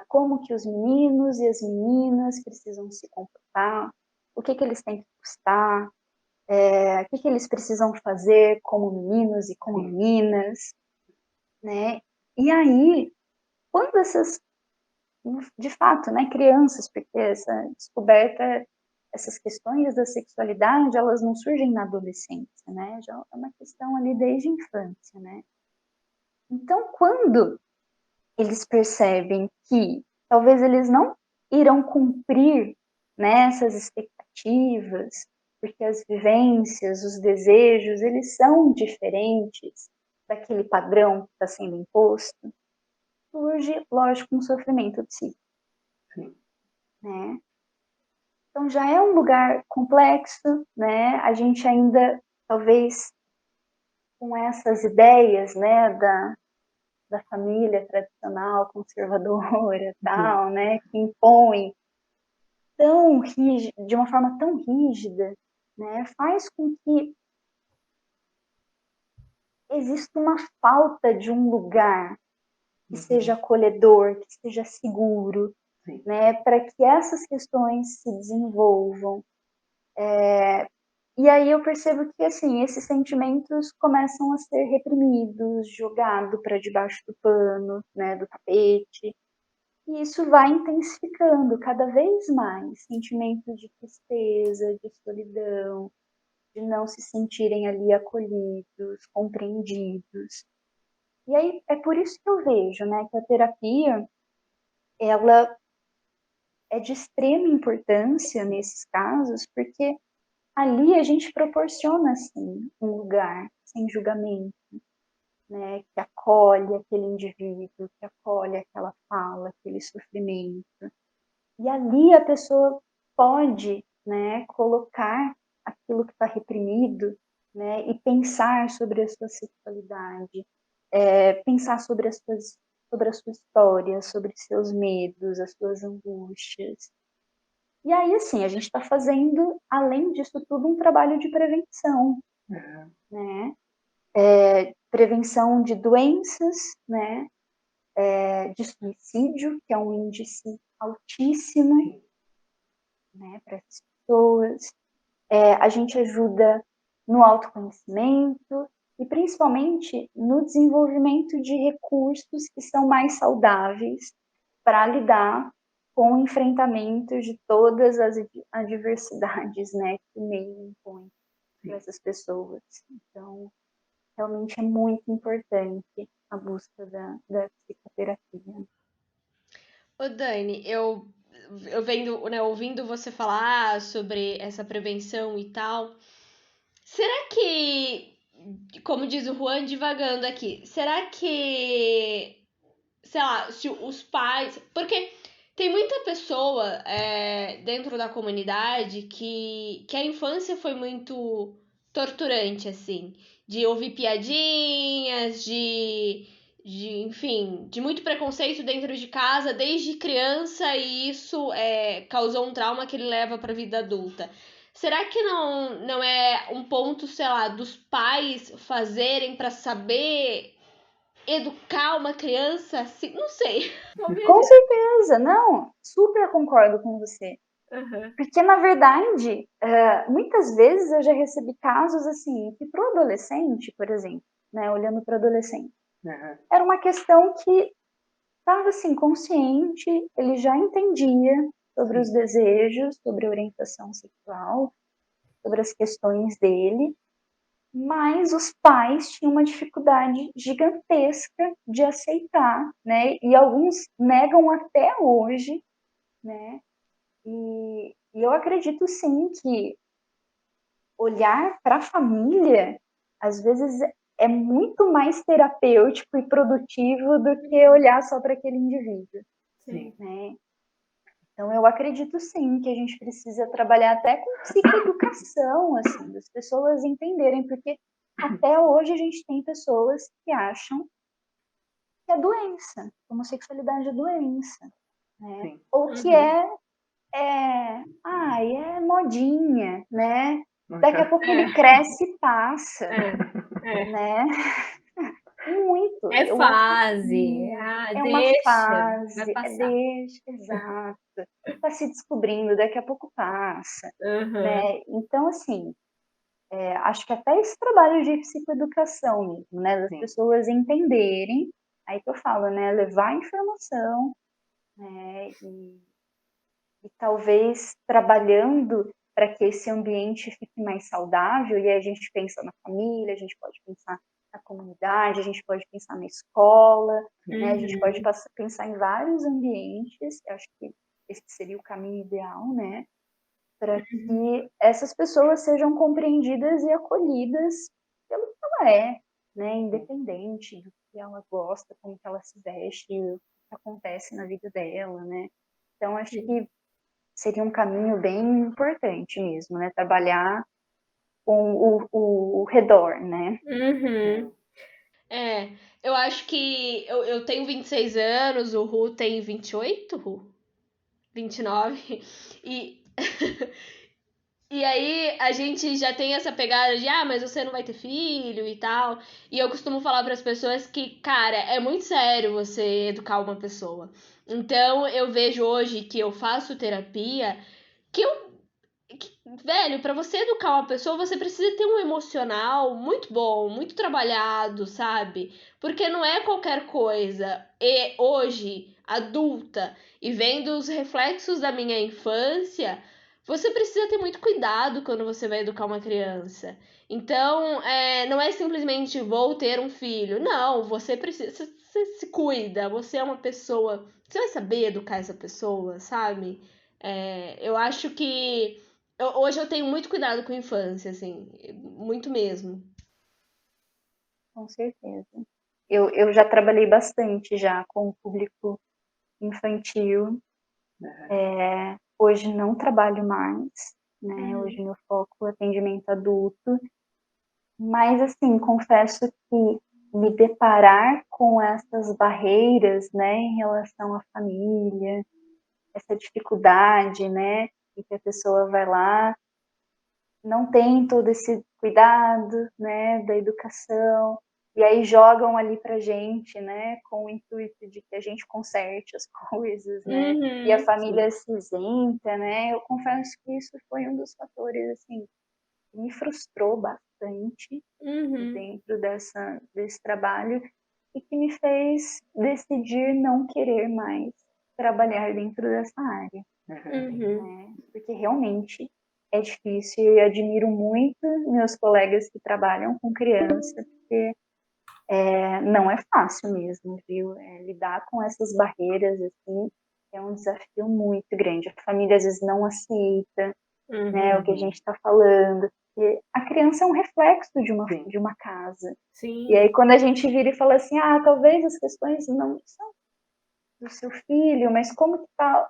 [SPEAKER 4] como que os meninos e as meninas precisam se comportar, o que eles têm que gostar, o que eles precisam fazer como meninos e como meninas, né? E aí, quando essas, de fato, né, crianças, porque essa descoberta, essas questões da sexualidade, elas não surgem na adolescência, né? Já é uma questão ali desde a infância, né? Então, quando eles percebem que talvez eles não irão cumprir, né, essas expectativas, porque as vivências, os desejos, eles são diferentes daquele padrão que está sendo imposto, surge, lógico, um sofrimento psíquico, né? Então já é um lugar complexo, né? A gente ainda, talvez, com essas ideias, né, da família tradicional, conservadora, tal, né, que impõe tão rígida, de uma forma tão rígida, né, faz com que exista uma falta de um lugar que seja acolhedor, que seja seguro, né, para que essas questões se desenvolvam. E aí eu percebo que, assim, esses sentimentos começam a ser reprimidos, jogados para debaixo do pano, né, do tapete, e isso vai intensificando cada vez mais sentimentos de tristeza, de solidão, de não se sentirem ali acolhidos, compreendidos. E aí é por isso que eu vejo, né, que a terapia, ela é de extrema importância nesses casos, porque ali a gente proporciona, assim, um lugar sem julgamento, né, que acolhe aquele indivíduo, que acolhe aquela fala, aquele sofrimento. E ali a pessoa pode, né, colocar aquilo que está reprimido, né, e pensar sobre a sua sexualidade, pensar sobre sobre a sua história, sobre seus medos, as suas angústias. E aí, assim, a gente está fazendo, além disso tudo, um trabalho de prevenção, né? Prevenção de doenças, né? De suicídio, que é um índice altíssimo, né, para as pessoas. A gente ajuda no autoconhecimento e principalmente no desenvolvimento de recursos que são mais saudáveis para lidar com o enfrentamento de todas as adversidades, né, que o meio impõe para essas pessoas. Então, realmente é muito importante a busca da psicoterapia.
[SPEAKER 3] Ô Dani, eu vendo, né, ouvindo você falar sobre essa prevenção e tal, será que, como diz o Juan divagando aqui, será que, sei lá, se os pais. Porque tem muita pessoa dentro da comunidade que a infância foi muito torturante, assim, de ouvir piadinhas, enfim, de muito preconceito dentro de casa desde criança e isso causou um trauma que ele leva para a vida adulta. Será que não é um ponto, sei lá, dos pais fazerem para saber educar uma criança assim? Não sei.
[SPEAKER 4] Com certeza, não, super concordo com você.
[SPEAKER 3] Uhum.
[SPEAKER 4] Porque, na verdade, muitas vezes eu já recebi casos assim, que para o adolescente, por exemplo, né, olhando para o adolescente, era uma questão que estava assim, consciente, ele já entendia sobre os desejos, sobre a orientação sexual, sobre as questões dele, mas os pais tinham uma dificuldade gigantesca de aceitar, né? E alguns negam até hoje, né? E eu acredito sim que olhar para a família, às vezes, é muito mais terapêutico e produtivo do que olhar só para aquele indivíduo.
[SPEAKER 2] Sim.
[SPEAKER 4] Né? Então, eu acredito sim que a gente precisa trabalhar até com psicoeducação, assim, das pessoas entenderem, porque até hoje a gente tem pessoas que acham que é doença, homossexualidade é doença, né?
[SPEAKER 2] Sim.
[SPEAKER 4] Ou que é modinha, né? Daqui a pouco ele cresce e passa, né? Muito.
[SPEAKER 1] É
[SPEAKER 4] Eu
[SPEAKER 1] fase.
[SPEAKER 4] é uma
[SPEAKER 1] Deixa, vai
[SPEAKER 4] fase,
[SPEAKER 1] passar.
[SPEAKER 4] exato. Tá se descobrindo, daqui a pouco passa,
[SPEAKER 1] Uhum.
[SPEAKER 4] né? Então, assim, acho que até esse trabalho de psicoeducação mesmo, né? Das pessoas entenderem, aí que eu falo, né? Levar a informação, né? E talvez trabalhando para que esse ambiente fique mais saudável, e aí a gente pensa na família, a gente pode pensar na comunidade, a gente pode pensar na escola, né? A gente pode pensar em vários ambientes, eu acho que esse seria o caminho ideal, né? Para que essas pessoas sejam compreendidas e acolhidas pelo que ela é, né? Independente do que ela gosta, como que ela se veste, o que acontece na vida dela, né? Então, acho que seria um caminho bem importante mesmo, né? Trabalhar com o redor, né?
[SPEAKER 3] Eu acho que eu tenho 26 anos, o Ru tem 28, Ru? 29. E E aí a gente já tem essa pegada de, mas você não vai ter filho e tal. E eu costumo falar para as pessoas que, cara, é muito sério você educar uma pessoa. Então eu vejo hoje que eu faço terapia, velho, para você educar uma pessoa, você precisa ter um emocional muito bom, muito trabalhado, sabe? Porque não é qualquer coisa. E hoje, adulta, e vendo os reflexos da minha infância, você precisa ter muito cuidado quando você vai educar uma criança. Então, não é simplesmente vou ter um filho. Não, você precisa. Você se cuida, você é uma pessoa. Você vai saber educar essa pessoa, sabe? Eu acho que. Hoje eu tenho muito cuidado com a infância, assim. Muito mesmo.
[SPEAKER 4] Com certeza. Eu já trabalhei bastante já com o público infantil. Hoje não trabalho mais, né? Hoje meu foco é atendimento adulto. Mas, assim, confesso que me deparar com essas barreiras, né, em relação à família, essa dificuldade, né, em que a pessoa vai lá, não tem todo esse cuidado, né, da educação, e aí jogam ali pra gente, né, com o intuito de que a gente conserte as coisas, né, e a família se isenta, né, eu confesso que isso foi um dos fatores, assim, que me frustrou bastante dentro desse trabalho e que me fez decidir não querer mais trabalhar dentro dessa área,
[SPEAKER 3] Uhum.
[SPEAKER 4] né? Porque realmente é difícil. Eu admiro muito meus colegas que trabalham com criança, porque não é fácil mesmo, viu? Lidar com essas barreiras, assim, é um desafio muito grande. A família às vezes não aceita, né, o que a gente está falando. Porque a criança é um reflexo
[SPEAKER 2] Sim.
[SPEAKER 4] de uma casa.
[SPEAKER 3] Sim.
[SPEAKER 4] E aí quando a gente vira e fala assim, talvez as questões não são do seu filho, mas como que está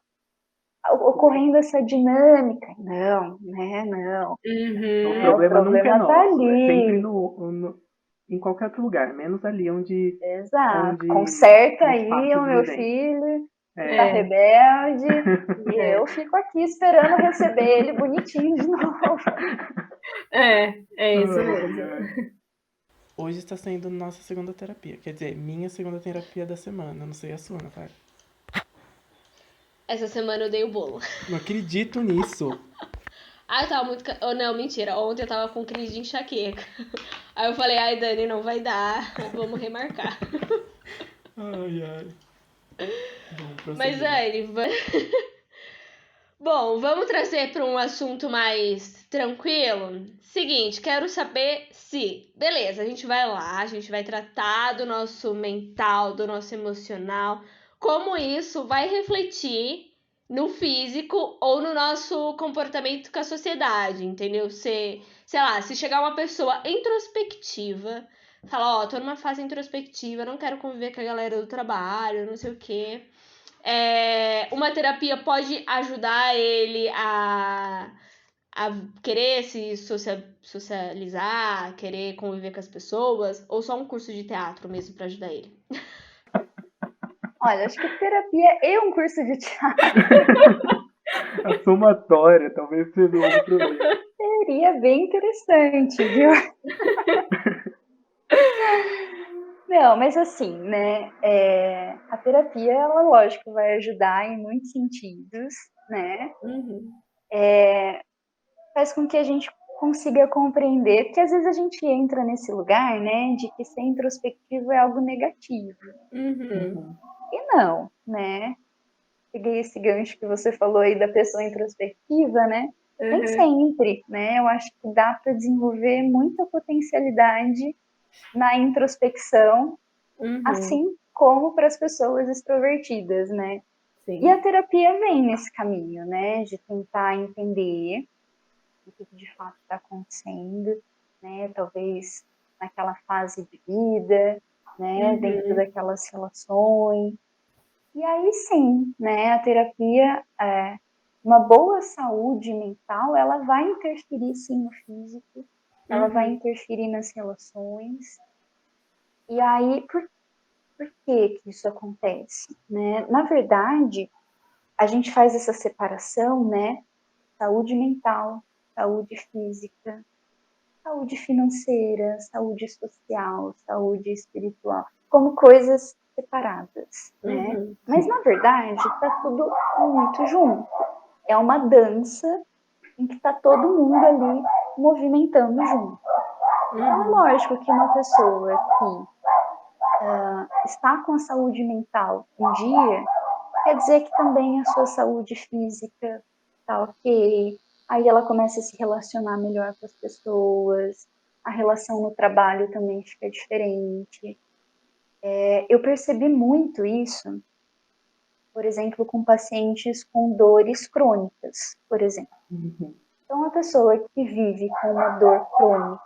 [SPEAKER 4] ocorrendo essa dinâmica? Não, né, não.
[SPEAKER 2] O
[SPEAKER 3] Uhum.
[SPEAKER 2] problema nunca é
[SPEAKER 4] problema tá
[SPEAKER 2] nosso, é sempre
[SPEAKER 4] ali.
[SPEAKER 2] em qualquer outro lugar, menos ali onde
[SPEAKER 4] Exato. Conserta
[SPEAKER 2] no
[SPEAKER 4] aí
[SPEAKER 2] espaço
[SPEAKER 4] o
[SPEAKER 2] de
[SPEAKER 4] meu
[SPEAKER 2] vivência.
[SPEAKER 4] filho, tá
[SPEAKER 3] É.
[SPEAKER 4] rebelde, e eu fico aqui esperando receber ele bonitinho de novo.
[SPEAKER 3] É isso
[SPEAKER 2] Ai,
[SPEAKER 3] mesmo.
[SPEAKER 2] ai. Hoje está sendo nossa segunda terapia. Quer dizer, minha segunda terapia da semana. Não sei a sua, Natália.
[SPEAKER 3] Essa semana eu dei o bolo.
[SPEAKER 2] Não acredito nisso.
[SPEAKER 3] Eu tava muito. Não, mentira. Ontem eu tava com crise de enxaqueca. Aí eu falei, ai, Dani, não vai dar. Vamos remarcar.
[SPEAKER 2] Ai, ai. Bom,
[SPEAKER 3] Mas,
[SPEAKER 2] prosseguindo.
[SPEAKER 3] Dani, bom, vamos trazer para um assunto mais tranquilo? Seguinte, quero saber se, beleza, a gente vai lá, a gente vai tratar do nosso mental, do nosso emocional, como isso vai refletir no físico ou no nosso comportamento com a sociedade, entendeu? Sei lá, se chegar uma pessoa introspectiva, falar, tô numa fase introspectiva, não quero conviver com a galera do trabalho, não sei o quê. Uma terapia pode ajudar ele a querer se socializar, querer conviver com as pessoas, ou só um curso de teatro mesmo para ajudar ele?
[SPEAKER 4] Olha, acho que terapia e um curso de teatro
[SPEAKER 2] A somatória talvez resolva o problema.
[SPEAKER 4] seria bem interessante, viu? Não, mas assim, né? A terapia, ela, lógico, vai ajudar em muitos sentidos, né?
[SPEAKER 3] Uhum.
[SPEAKER 4] Faz com que a gente consiga compreender, porque às vezes a gente entra nesse lugar, né, de que ser introspectivo é algo negativo.
[SPEAKER 3] Uhum.
[SPEAKER 4] E não, né? Peguei esse gancho que você falou aí da pessoa introspectiva, né? Nem sempre, né? Eu acho que dá para desenvolver muita potencialidade na introspecção, assim como para as pessoas extrovertidas, né?
[SPEAKER 3] Sim.
[SPEAKER 4] E a terapia vem nesse caminho, né? De tentar entender o que de fato está acontecendo, né? Talvez naquela fase de vida, né? Dentro daquelas relações. E aí sim, né? A terapia, uma boa saúde mental, ela vai interferir sim no físico, ela vai interferir nas relações. E aí, por que isso acontece, né? Na verdade, a gente faz essa separação, né? Saúde mental, saúde física, saúde financeira, saúde social, saúde espiritual, como coisas separadas, né? Mas na verdade está tudo muito junto. É uma dança em que está todo mundo ali movimentando junto. Então é lógico que uma pessoa que está com a saúde mental em dia, quer dizer que também a sua saúde física está ok, aí ela começa a se relacionar melhor com as pessoas, a relação no trabalho também fica diferente. Eu percebi muito isso, por exemplo, com pacientes com dores crônicas, por exemplo. Então, uma pessoa que vive com uma dor crônica,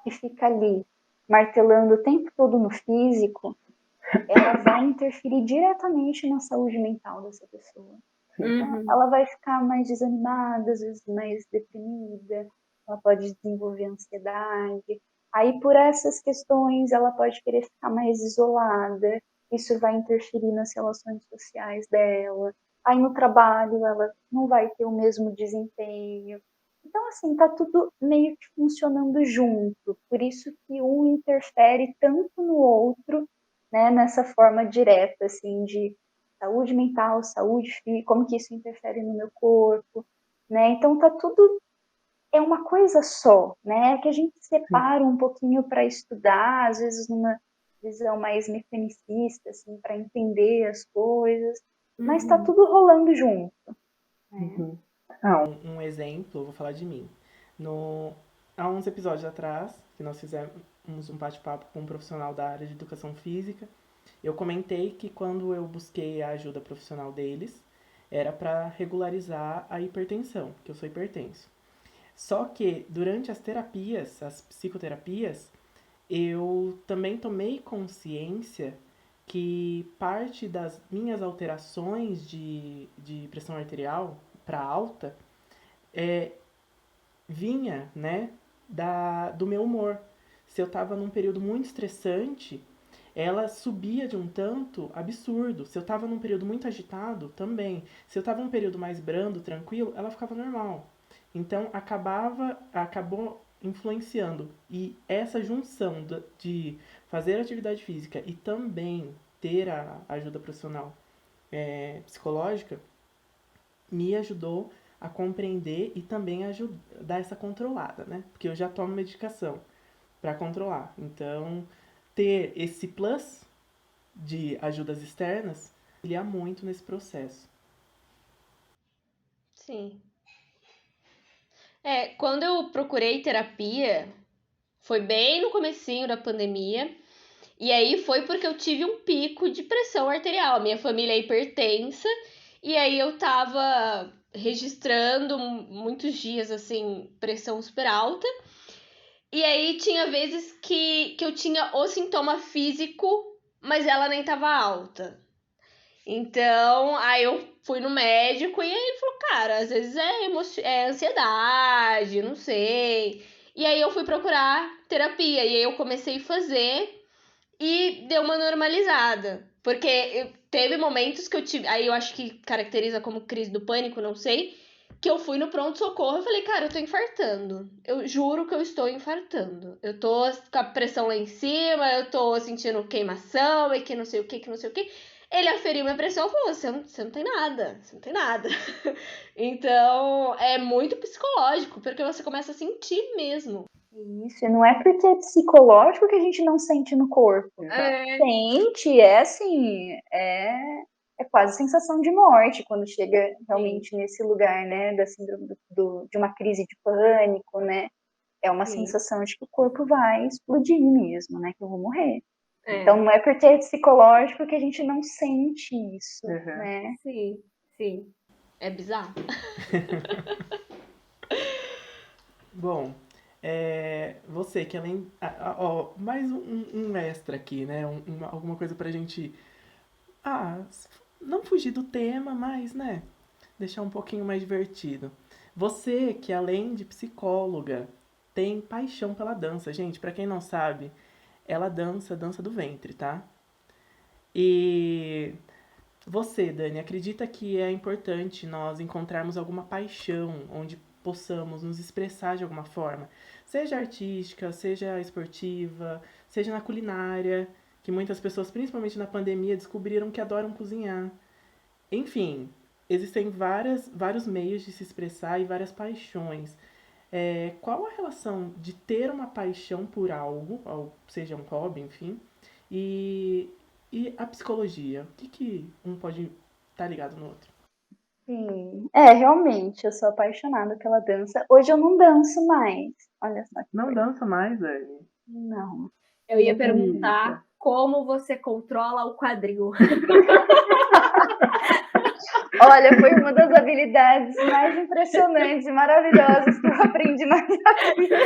[SPEAKER 4] que fica ali martelando o tempo todo no físico, ela vai interferir diretamente na saúde mental dessa pessoa. Então, ela vai ficar mais desanimada, às vezes mais deprimida, ela pode desenvolver ansiedade. Aí, por essas questões, ela pode querer ficar mais isolada, isso vai interferir nas relações sociais dela. Aí, no trabalho, ela não vai ter o mesmo desempenho. Então, assim, tá tudo meio que funcionando junto, por isso que um interfere tanto no outro, né, nessa forma direta, assim, de saúde mental, saúde física, como que isso interfere no meu corpo, né? Então tá tudo é uma coisa só, né? Que a gente separa um pouquinho para estudar, às vezes numa visão mais mecanicista, assim, para entender as coisas. mas tá tudo rolando junto.
[SPEAKER 2] Uhum. Um exemplo, vou falar de mim. Há uns episódios atrás, que nós fizemos um bate-papo com um profissional da área de educação física, eu comentei que quando eu busquei a ajuda profissional deles, era para regularizar a hipertensão, que eu sou hipertenso. Só que durante as terapias, as psicoterapias, eu também tomei consciência que parte das minhas alterações de pressão arterial para alta vinha, né, do meu humor. Se eu estava num período muito estressante, ela subia de um tanto absurdo. Se eu estava num período muito agitado, também. Se eu estava num período mais brando, tranquilo, ela ficava normal. Então acabou influenciando. E essa junção de fazer atividade física e também ter a ajuda profissional psicológica me ajudou a compreender e também dar essa controlada, né? Porque eu já tomo medicação para controlar. Então, ter esse plus de ajudas externas auxilia muito nesse processo.
[SPEAKER 3] Sim. Quando eu procurei terapia, foi bem no comecinho da pandemia. E aí foi porque eu tive um pico de pressão arterial. Minha família é hipertensa. E aí eu tava registrando muitos dias, assim, pressão super alta. E aí tinha vezes que eu tinha o sintoma físico, mas ela nem tava alta. Então, aí eu fui no médico e aí ele falou, cara, às vezes é ansiedade, não sei. E aí eu fui procurar terapia e aí eu comecei a fazer e deu uma normalizada. Porque teve momentos que eu tive, aí eu acho que caracteriza como crise do pânico, não sei, que eu fui no pronto-socorro e falei, cara, eu tô infartando. Eu juro que eu estou infartando. Eu tô com a pressão lá em cima, eu tô sentindo queimação e que não sei o que, que não sei o que. Ele aferiu minha pressão e falou, você não tem nada, você não tem nada. Então, é muito psicológico, porque você começa a sentir mesmo.
[SPEAKER 4] Isso, e não é porque é psicológico que a gente não sente no corpo. Sente, é assim, é quase sensação de morte quando chega realmente nesse lugar, né, da síndrome de uma crise de pânico, né? É uma sensação de que o corpo vai explodir mesmo, né? Que eu vou morrer. Então não é porque é psicológico que a gente não sente isso, né?
[SPEAKER 1] Sim, sim.
[SPEAKER 3] É bizarro.
[SPEAKER 2] Bom, você que além... mais um extra aqui, né? Alguma coisa pra gente... não fugir do tema, mas, né? Deixar um pouquinho mais divertido. Você que além de psicóloga tem paixão pela dança. Gente, pra quem não sabe, ela dança do ventre, tá? E você, Dani, acredita que é importante nós encontrarmos alguma paixão onde possamos nos expressar de alguma forma? Seja artística, seja esportiva, seja na culinária, que muitas pessoas, principalmente na pandemia, descobriram que adoram cozinhar. Enfim, existem vários meios de se expressar e várias paixões. Qual a relação de ter uma paixão por algo, seja um hobby, enfim, e, e a psicologia? O que um pode estar ligado no outro?
[SPEAKER 4] Sim, realmente, eu sou apaixonada pela dança. Hoje eu não danço mais. Olha só que
[SPEAKER 2] Não
[SPEAKER 4] coisa.
[SPEAKER 2] dança mais, Dani?
[SPEAKER 4] Não.
[SPEAKER 1] Eu ia perguntar como você controla o quadril.
[SPEAKER 4] Olha, foi uma das habilidades mais impressionantes e maravilhosas que eu aprendi na minha vida.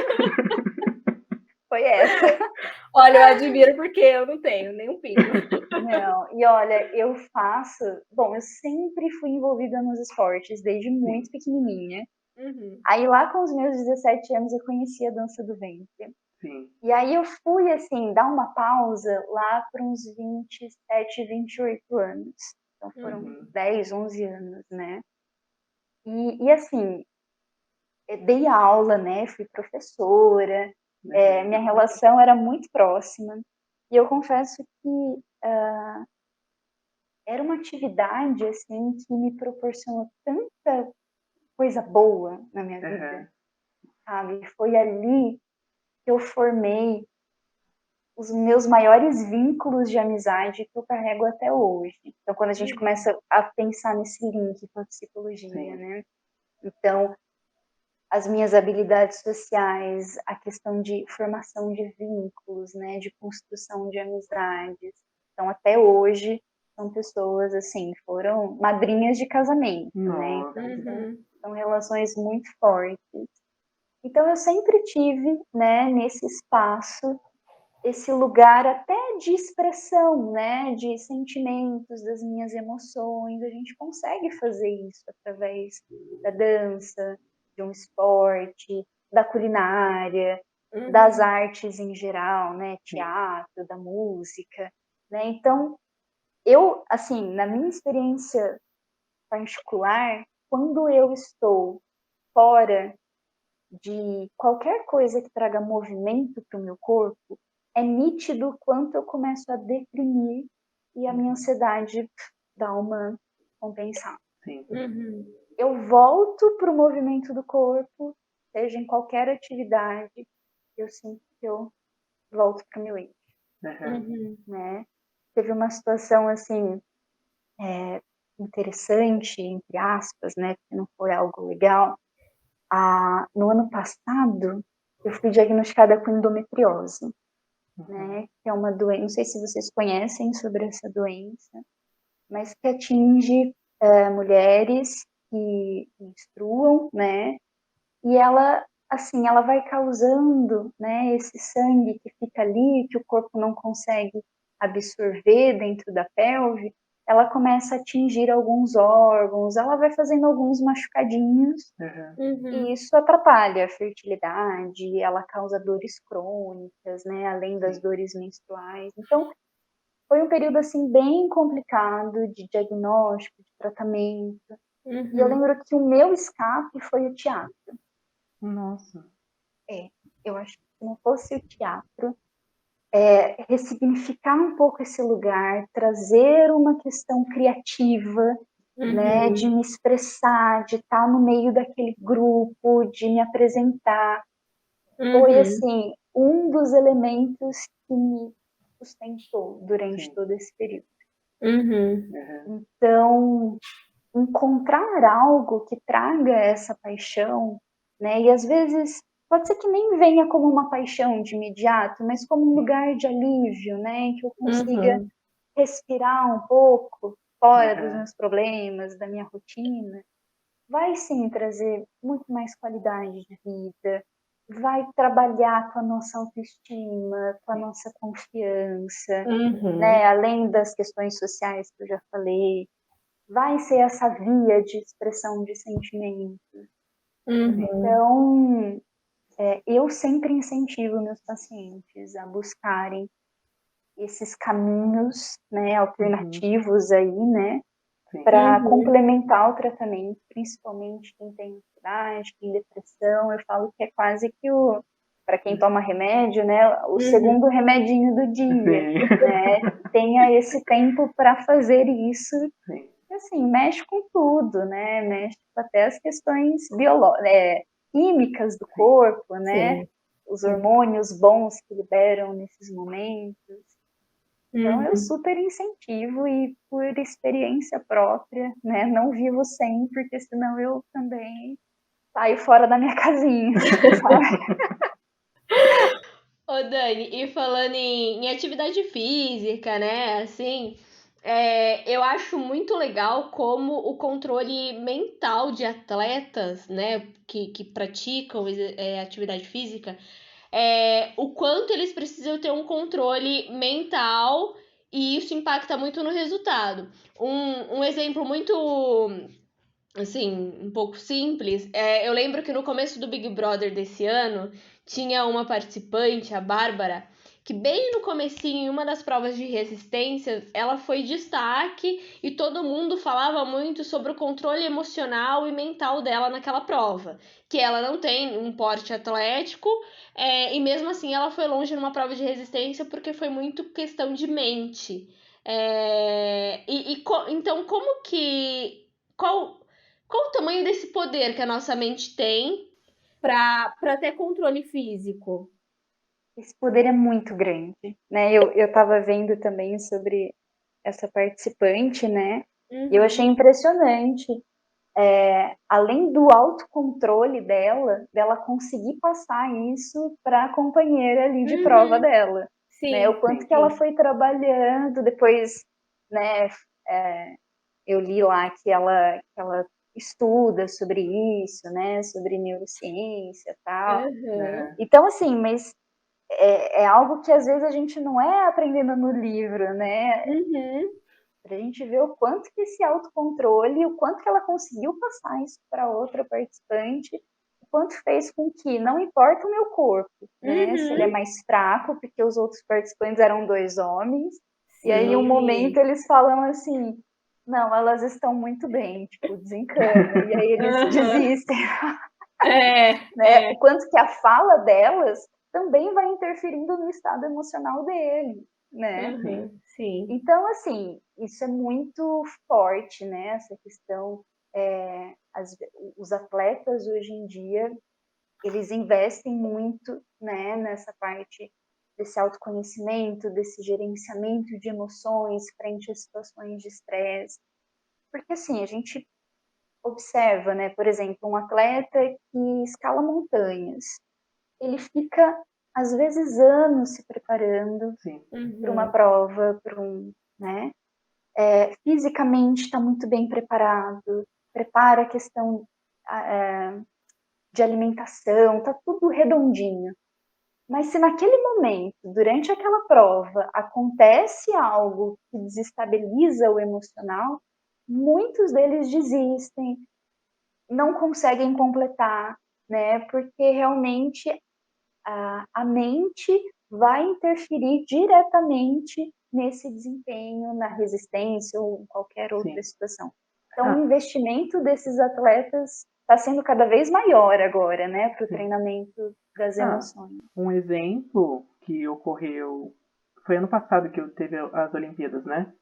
[SPEAKER 4] Foi essa.
[SPEAKER 1] Olha, eu admiro porque eu não tenho nem um pingo.
[SPEAKER 4] Não, e olha, eu faço... Bom, eu sempre fui envolvida nos esportes, desde muito pequenininha. Aí lá com os meus 17 anos eu conheci a dança do ventre.
[SPEAKER 2] Sim.
[SPEAKER 4] E aí eu fui, assim, dar uma pausa lá para uns 27, 28 anos. Então foram 10, 11 anos, né? E assim, dei aula, né? Fui professora, minha relação era muito próxima. E eu confesso que era uma atividade, assim, que me proporcionou tanta coisa boa na minha vida, sabe? Foi ali que eu formei os meus maiores vínculos de amizade que eu carrego até hoje. Então, quando a gente começa a pensar nesse link com a psicologia,
[SPEAKER 2] Sim.
[SPEAKER 4] né? Então, as minhas habilidades sociais, a questão de formação de vínculos, né? De construção de amizades. Então, até hoje, são pessoas, assim, foram madrinhas de casamento, né?
[SPEAKER 2] Nossa.
[SPEAKER 4] Então, são relações muito fortes. Então, eu sempre tive, né, nesse espaço, esse lugar até de expressão, né, de sentimentos, das minhas emoções. A gente consegue fazer isso através da dança, de um esporte, da culinária, das artes em geral, né, teatro, da música, né? Então, eu, assim, na minha experiência particular, quando eu estou fora de qualquer coisa que traga movimento para o meu corpo, é nítido o quanto eu começo a deprimir e a minha ansiedade dá uma compensada.
[SPEAKER 2] Sim.
[SPEAKER 4] Eu volto para o movimento do corpo, seja em qualquer atividade, eu sinto que eu volto para o meu eixo, né? Teve uma situação assim interessante, entre aspas, né? Que não foi algo legal. No ano passado, eu fui diagnosticada com endometriose, né? Que é uma doença, não sei se vocês conhecem sobre essa doença, mas que atinge mulheres que menstruam, né? E ela, assim, ela vai causando, né? Esse sangue que fica ali, que o corpo não consegue absorver dentro da pelve, ela começa a atingir alguns órgãos, ela vai fazendo alguns machucadinhos, e isso atrapalha a fertilidade, ela causa dores crônicas, né, além das dores menstruais. Então, foi um período, assim, bem complicado de diagnóstico, de tratamento. E eu lembro que o meu escape foi o teatro.
[SPEAKER 2] Nossa.
[SPEAKER 4] Eu acho que se não fosse o teatro, ressignificar um pouco esse lugar, trazer uma questão criativa, né, de me expressar, de estar no meio daquele grupo, de me apresentar, foi assim um dos elementos que me sustentou durante todo esse período. Então, encontrar algo que traga essa paixão, né, e às vezes pode ser que nem venha como uma paixão de imediato, mas como um lugar de alívio, né, que eu consiga respirar um pouco fora dos meus problemas, da minha rotina, vai sim trazer muito mais qualidade de vida, vai trabalhar com a nossa autoestima, com a nossa confiança, né? Além das questões sociais que eu já falei, vai ser essa via de expressão de sentimentos. Então, eu sempre incentivo meus pacientes a buscarem esses caminhos, né, alternativos aí, né, para complementar o tratamento, principalmente quem tem ansiedade, tem depressão. Eu falo que é quase que para quem toma remédio, né, o segundo remedinho do dia, né? Tenha esse tempo para fazer isso. Assim, mexe com tudo, né? Mexe com até as questões químicas do corpo, né? Os hormônios bons que liberam nesses momentos. Então, eu super incentivo e por experiência própria, né? Não vivo sem, porque senão eu também saio fora da minha casinha, sabe?
[SPEAKER 3] Ô, Dani, e falando em atividade física, né, assim, eu acho muito legal como o controle mental de atletas, né, que praticam atividade física, o quanto eles precisam ter um controle mental e isso impacta muito no resultado. Um exemplo muito, assim, um pouco simples, eu lembro que no começo do Big Brother desse ano, tinha uma participante, a Bárbara, que bem no comecinho, em uma das provas de resistência, ela foi destaque e todo mundo falava muito sobre o controle emocional e mental dela naquela prova. Que ela não tem um porte atlético e mesmo assim ela foi longe numa prova de resistência porque foi muito questão de mente. Então, como que... Qual o tamanho desse poder que a nossa mente tem
[SPEAKER 1] para ter controle físico?
[SPEAKER 4] esse poder é muito grande, né? Eu estava vendo também sobre essa participante, né? E eu achei impressionante. Além do autocontrole dela conseguir passar isso para a companheira ali de prova dela.
[SPEAKER 1] Sim,
[SPEAKER 4] né? O quanto que ela foi trabalhando, depois, né, eu li lá que ela estuda sobre isso, né, sobre neurociência e tal. Então, assim, mas é algo que às vezes a gente não é aprendendo no livro, né? Pra gente ver o quanto que esse autocontrole, o quanto que ela conseguiu passar isso para outra participante, o quanto fez com que, não importa o meu corpo, né? Se ele é mais fraco, porque os outros participantes eram 2 homens, e aí em um momento eles falam assim, não, elas estão muito bem, tipo, desencana, e aí eles desistem. Né? O quanto que a fala delas também vai interferindo no estado emocional dele, né?
[SPEAKER 1] Sim.
[SPEAKER 4] Então, assim, isso é muito forte, né? Essa questão, os atletas hoje em dia, eles investem muito, né, nessa parte desse autoconhecimento, desse gerenciamento de emoções frente a situações de estresse. Porque, assim, a gente observa, né, por exemplo, um atleta que escala montanhas, ele fica, às vezes, anos se preparando para uma prova, né? Fisicamente está muito bem preparado, prepara a questão de alimentação, está tudo redondinho. Mas se naquele momento, durante aquela prova, acontece algo que desestabiliza o emocional, muitos deles desistem, não conseguem completar, né? Porque realmente a mente vai interferir diretamente nesse desempenho, na resistência ou em qualquer outra situação. Então, o investimento desses atletas está sendo cada vez maior agora, né, para o treinamento das emoções.
[SPEAKER 2] Um exemplo que ocorreu foi ano passado que teve as Olimpíadas, né?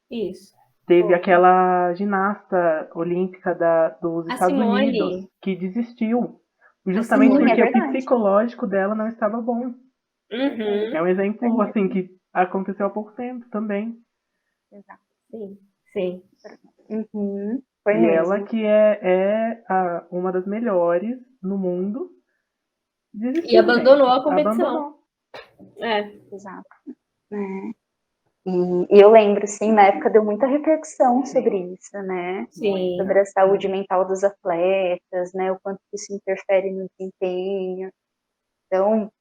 [SPEAKER 1] Isso.
[SPEAKER 2] Teve aquela ginasta olímpica dos Estados
[SPEAKER 1] Simone.
[SPEAKER 2] Unidos que desistiu. Justamente porque o psicológico dela não estava bom. É um exemplo, assim, que aconteceu há pouco tempo também.
[SPEAKER 4] Exato.
[SPEAKER 1] Sim.
[SPEAKER 4] Foi
[SPEAKER 2] e
[SPEAKER 4] mesmo.
[SPEAKER 2] Ela que é uma das melhores no mundo. Desistiu,
[SPEAKER 1] e abandonou
[SPEAKER 2] gente.
[SPEAKER 1] a competição.
[SPEAKER 4] Exato. E eu lembro, sim, na época deu muita repercussão sobre isso, né?
[SPEAKER 1] Sim.
[SPEAKER 4] Sobre a saúde mental dos atletas, né? O quanto isso interfere no desempenho. Então,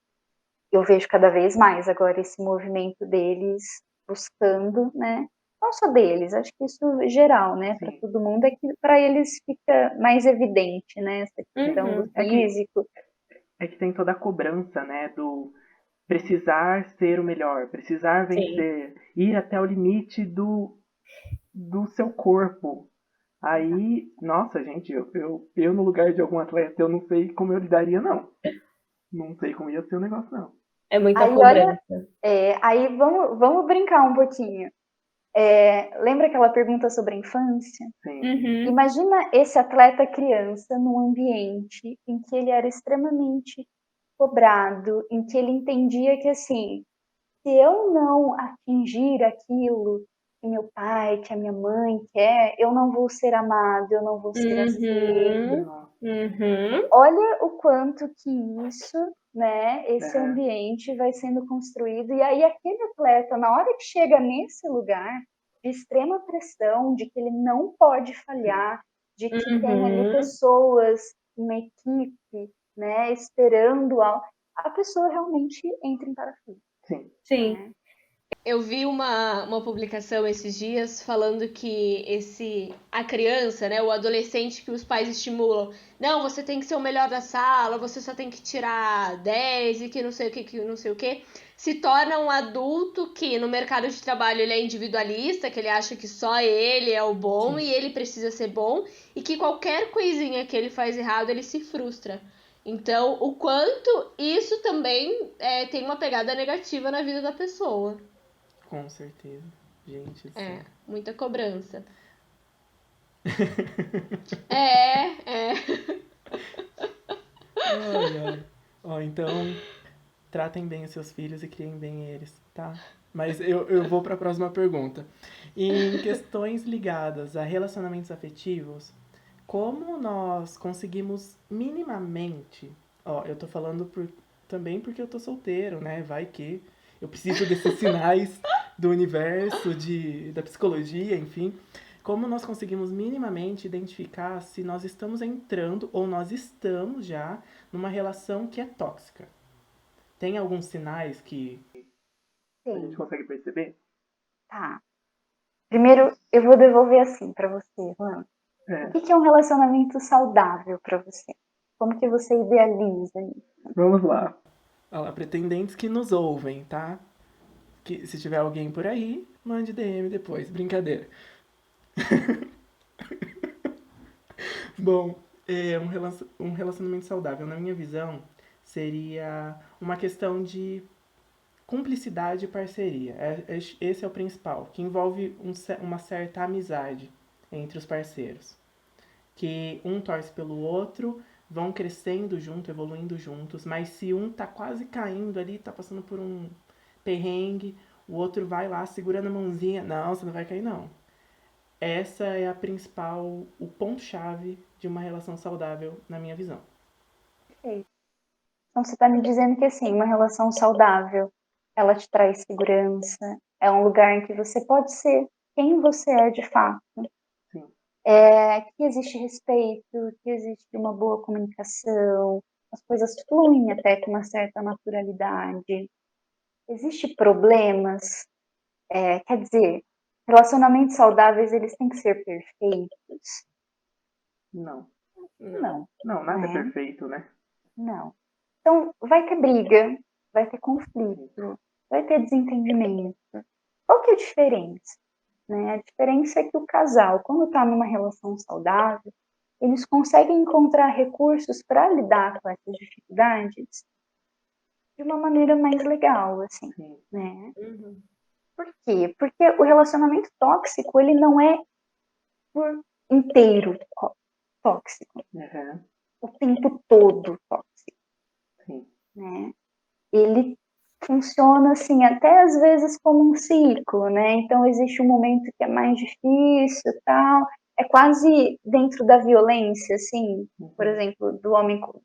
[SPEAKER 4] eu vejo cada vez mais agora esse movimento deles buscando, né? Não só deles, acho que isso é geral, né? Para todo mundo, é que para eles fica mais evidente, né? Essa questão do físico.
[SPEAKER 2] É que tem toda a cobrança, né? Do precisar ser o melhor, precisar vencer, ir até o limite do seu corpo. Aí, nossa, gente, eu no lugar de algum atleta, eu não sei como eu lidaria, não. Não sei como ia ser o negócio, não.
[SPEAKER 1] É muita cobrança.
[SPEAKER 4] Aí vamos brincar um pouquinho. Lembra aquela pergunta sobre a infância?
[SPEAKER 2] Sim.
[SPEAKER 4] Imagina esse atleta criança num ambiente em que ele era extremamente cobrado, em que ele entendia que, assim, se eu não atingir aquilo que meu pai, que a minha mãe quer, eu não vou ser amado, eu não vou ser aceito. Olha o quanto que isso, né, esse ambiente vai sendo construído. E aí aquele atleta, na hora que chega nesse lugar de extrema pressão, de que ele não pode falhar, de que tem ali pessoas, uma equipe, né, esperando a pessoa realmente entra em parafuso.
[SPEAKER 1] Sim.
[SPEAKER 3] Eu vi uma publicação esses dias falando que a criança, né, o adolescente que os pais estimulam, não, você tem que ser o melhor da sala, você só tem que tirar 10 e que não sei o que, se torna um adulto que no mercado de trabalho ele é individualista, que ele acha que só ele é o bom e ele precisa ser bom, e que qualquer coisinha que ele faz errado, ele se frustra. Então, o quanto isso também tem uma pegada negativa na vida da pessoa.
[SPEAKER 2] Com certeza. Gente, sim.
[SPEAKER 3] Muita cobrança.
[SPEAKER 2] Ai. Ó, então, tratem bem os seus filhos e criem bem eles, tá? Mas eu vou para a próxima pergunta. Em questões ligadas a relacionamentos afetivos, como nós conseguimos minimamente... Ó, eu tô falando também porque eu tô solteiro, né? Vai que eu preciso desses sinais do universo, da psicologia, enfim. Como nós conseguimos minimamente identificar se nós estamos entrando ou nós estamos já numa relação que é tóxica? Tem alguns sinais que a gente
[SPEAKER 4] Sim,
[SPEAKER 2] consegue perceber?
[SPEAKER 4] tá. Primeiro, eu vou devolver assim pra você, Juan.
[SPEAKER 2] É,
[SPEAKER 4] O que é um relacionamento saudável pra você? Como que você idealiza isso?
[SPEAKER 2] vamos lá. Olha lá, pretendentes que nos ouvem, tá? Que se tiver alguém por aí, mande DM depois. Brincadeira. Bom, um relacionamento saudável, na minha visão, seria uma questão de cumplicidade e parceria. Esse é o principal, que envolve uma certa amizade entre os parceiros. Que um torce pelo outro, vão crescendo junto, evoluindo juntos, mas se um tá quase caindo ali, tá passando por um perrengue, o outro vai lá segurando a mãozinha, não, você não vai cair não. Essa é a principal, o ponto-chave de uma relação saudável na minha visão.
[SPEAKER 4] Perfeito. Então você está me dizendo que assim, uma relação saudável, ela te traz segurança, é um lugar em que você pode ser quem você é de fato.
[SPEAKER 2] Sim.
[SPEAKER 4] Que existe respeito, que existe uma boa comunicação, as coisas fluem até com uma certa naturalidade. Existem problemas, quer dizer, relacionamentos saudáveis, eles têm que ser perfeitos?
[SPEAKER 2] Não.
[SPEAKER 4] Não,
[SPEAKER 2] Não, nada é
[SPEAKER 4] né?
[SPEAKER 2] perfeito, né?
[SPEAKER 4] Não. Então, vai ter briga, vai ter conflito, vai ter desentendimento. Qual que é a diferença? Né? A diferença é que o casal, quando está numa relação saudável, eles conseguem encontrar recursos para lidar com essas dificuldades de uma maneira mais legal, assim,
[SPEAKER 2] Sim.
[SPEAKER 4] né?
[SPEAKER 3] Uhum.
[SPEAKER 4] Por quê? Porque o relacionamento tóxico, ele não é por inteiro tóxico,
[SPEAKER 2] Uhum.
[SPEAKER 4] o tempo todo tóxico,
[SPEAKER 2] Sim.
[SPEAKER 4] né? Ele funciona assim, até às vezes como um ciclo, né? Então existe um momento que é mais difícil, tal, é quase dentro da violência, assim, por exemplo,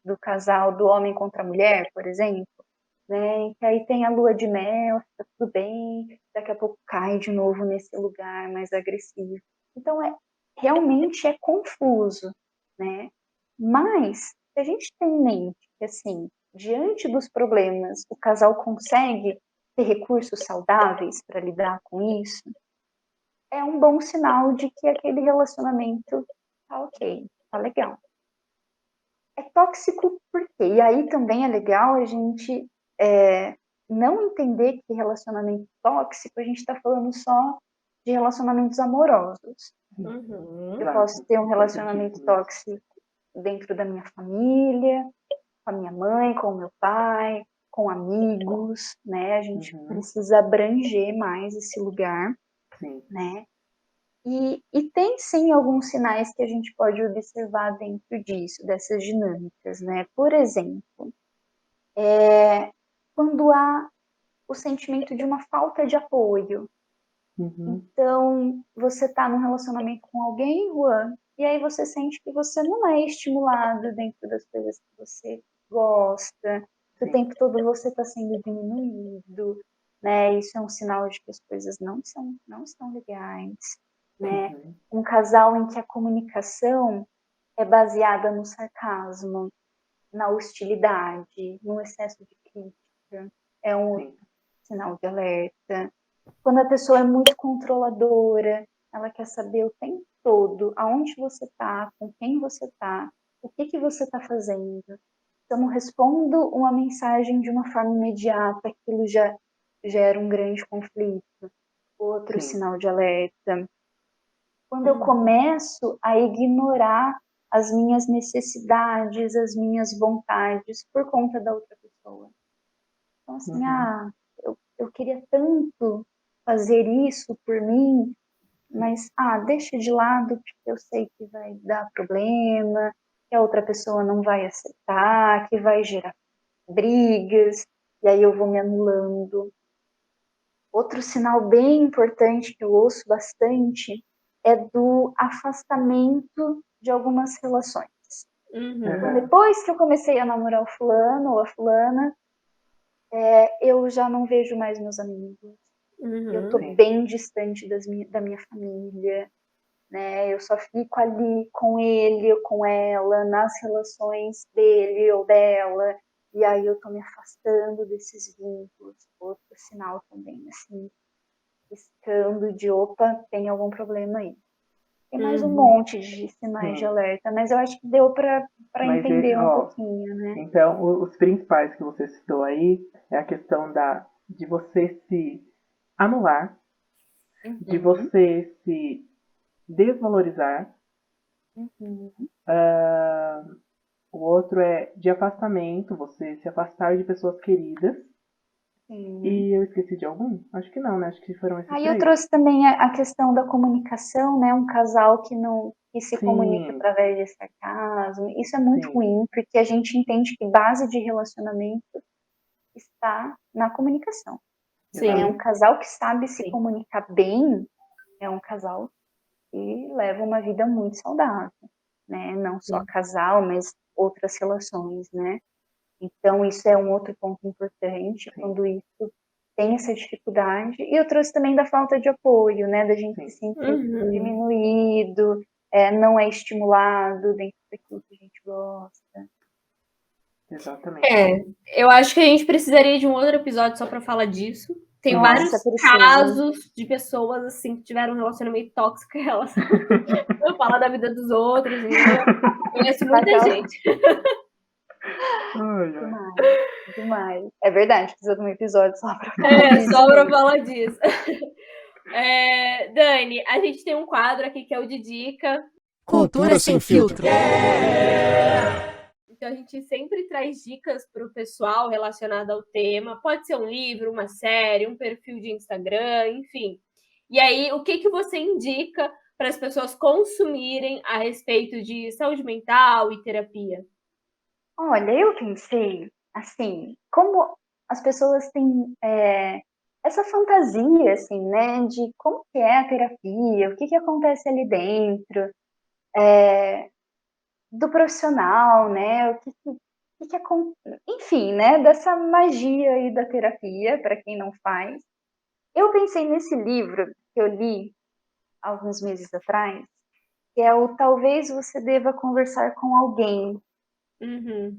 [SPEAKER 4] do casal, do homem contra a mulher, por exemplo, né? Que aí tem a lua de mel, fica tudo bem, daqui a pouco cai de novo nesse lugar mais agressivo. Então realmente é confuso, né? Mas se a gente tem em mente que assim, diante dos problemas, o casal consegue ter recursos saudáveis para lidar com isso, é um bom sinal de que aquele relacionamento tá ok, tá legal. É tóxico por quê? E aí também é legal a gente não entender que relacionamento tóxico, a gente está falando só de relacionamentos amorosos.
[SPEAKER 3] Uhum.
[SPEAKER 4] Eu posso ter um relacionamento tóxico dentro da minha família, com a minha mãe, com o meu pai, com amigos, né? A gente precisa abranger mais esse lugar,
[SPEAKER 2] Sim.
[SPEAKER 4] né? E tem sim alguns sinais que a gente pode observar dentro disso, dessas dinâmicas, né? Por exemplo, quando há o sentimento de uma falta de apoio. Então, você está num relacionamento com alguém, Juan, e aí você sente que você não é estimulado dentro das coisas que você gosta, que o tempo todo você está sendo diminuído, né? Isso é um sinal de que as coisas não estão legais, né? Um casal em que a comunicação é baseada no sarcasmo, na hostilidade, no excesso de crítica, é um outro sinal de alerta. Quando a pessoa é muito controladora, ela quer saber o tempo todo aonde você está, com quem você está, o que você está fazendo. Se eu não respondo uma mensagem de uma forma imediata, aquilo já gera um grande conflito. Outro sinal de alerta. Quando eu começo a ignorar as minhas necessidades, as minhas vontades por conta da outra pessoa. Então, assim, eu queria tanto fazer isso por mim, mas, deixa de lado, porque eu sei que vai dar problema, que a outra pessoa não vai aceitar, que vai gerar brigas. e aí eu vou me anulando. Outro sinal bem importante que eu ouço bastante é do afastamento de algumas relações. Então, depois que eu comecei a namorar o fulano ou a fulana, eu já não vejo mais meus amigos. Eu tô bem distante da minha família, né? Eu só fico ali com ele ou com ela, nas relações dele ou dela, e aí eu tô me afastando desses vínculos. Outro sinal também, assim, piscando de opa, tem algum problema aí. Tem mais um monte de sinais de alerta, mas eu acho que deu para entender um pouquinho, né?
[SPEAKER 2] Então, os principais que você citou aí é a questão de você se anular, de você se desvalorizar. O outro é de afastamento, você se afastar de pessoas queridas. E eu esqueci de algum? Acho que não, né? Acho que foram esses
[SPEAKER 4] Aí
[SPEAKER 2] três.
[SPEAKER 4] eu trouxe também a questão da comunicação, né? Um casal que se comunica através de sarcasmo. Isso é muito ruim, porque a gente entende que base de relacionamento está na comunicação. É um casal que sabe se comunicar bem, é um casal que leva uma vida muito saudável, né? Não só casal, mas outras relações, né? Então, isso é um outro ponto importante, quando isso tem essa dificuldade. E eu trouxe também da falta de apoio, né? Da gente se sentir diminuído, não é estimulado dentro daquilo que a gente gosta.
[SPEAKER 2] Exatamente.
[SPEAKER 3] Eu acho que a gente precisaria de um outro episódio só pra falar disso. Tem vários casos de pessoas, assim, que tiveram um relacionamento tóxico e elas não falam da vida dos outros, entendeu? Conheço muita gente.
[SPEAKER 4] Demais. É verdade, precisa de um episódio só pra
[SPEAKER 3] falar disso. Só pra falar disso. Dani, a gente tem um quadro aqui que é o de dica.
[SPEAKER 5] Cultura sem filtro.
[SPEAKER 3] Então a gente sempre traz dicas para o pessoal relacionado ao tema. Pode ser um livro, uma série, um perfil de Instagram, enfim. E aí, o que você indica para as pessoas consumirem a respeito de saúde mental e terapia?
[SPEAKER 4] Olha, eu pensei, assim, como as pessoas têm essa fantasia, assim, né, de como que é a terapia, o que acontece ali dentro, do profissional, né, enfim, né, dessa magia aí da terapia, para quem não faz. Eu pensei nesse livro que eu li alguns meses atrás, que é o Talvez Você Deva Conversar com Alguém.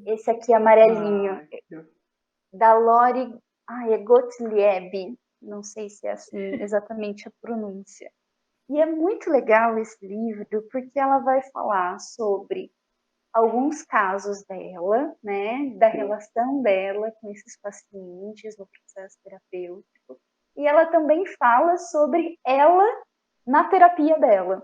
[SPEAKER 4] Esse aqui amarelinho, da Lori Gottlieb, não sei se é assim exatamente a pronúncia. E é muito legal esse livro, porque ela vai falar sobre alguns casos dela, né, da relação dela com esses pacientes no processo terapêutico, e ela também fala sobre ela na terapia dela.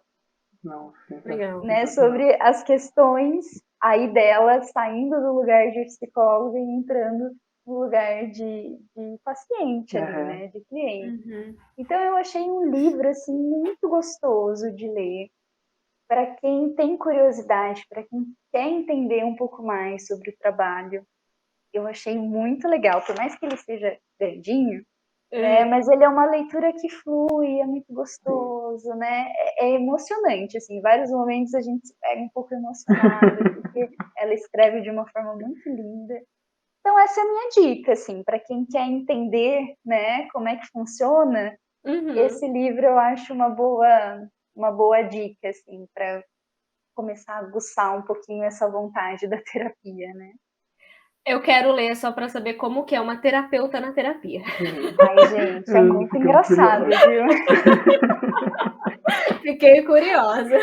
[SPEAKER 3] Legal.
[SPEAKER 4] Né, sobre as questões aí dela saindo do lugar de psicóloga e entrando no lugar de paciente ali, né, de cliente. Então eu achei um livro assim muito gostoso de ler para quem tem curiosidade, para quem quer entender um pouco mais sobre o trabalho. Eu achei muito legal, por mais que ele seja grandinho, né, mas ele é uma leitura que flui, é muito gostoso, né? É emocionante, assim, em vários momentos a gente se pega um pouco emocionado, porque ela escreve de uma forma muito linda. Então essa é a minha dica, assim, para quem quer entender, né, como é que funciona, esse livro eu acho uma boa dica, assim, para começar a aguçar um pouquinho essa vontade da terapia, né?
[SPEAKER 3] Eu quero ler só para saber como que é uma terapeuta na terapia.
[SPEAKER 4] Ai, gente, é muito engraçado, viu?
[SPEAKER 3] Fiquei curiosa.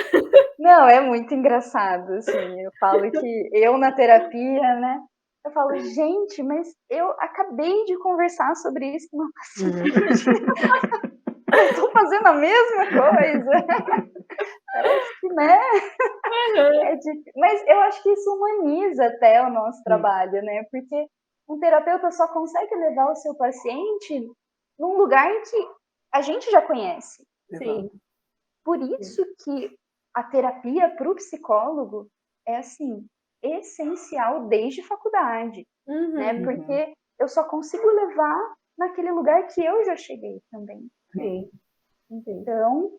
[SPEAKER 4] Não, é muito engraçado, assim. Eu falo que eu na terapia, né? Eu falo, gente, mas eu acabei de conversar sobre isso com uma paciente. Eu tô fazendo a mesma coisa. Parece que, né? Mas eu acho que isso humaniza até o nosso trabalho, né? Porque um terapeuta só consegue levar o seu paciente num lugar em que a gente já conhece.
[SPEAKER 3] Sim.
[SPEAKER 4] Por isso que a terapia para o psicólogo é, assim, essencial desde faculdade, né? Porque eu só consigo levar naquele lugar que eu já cheguei também.
[SPEAKER 1] Sim.
[SPEAKER 4] Então,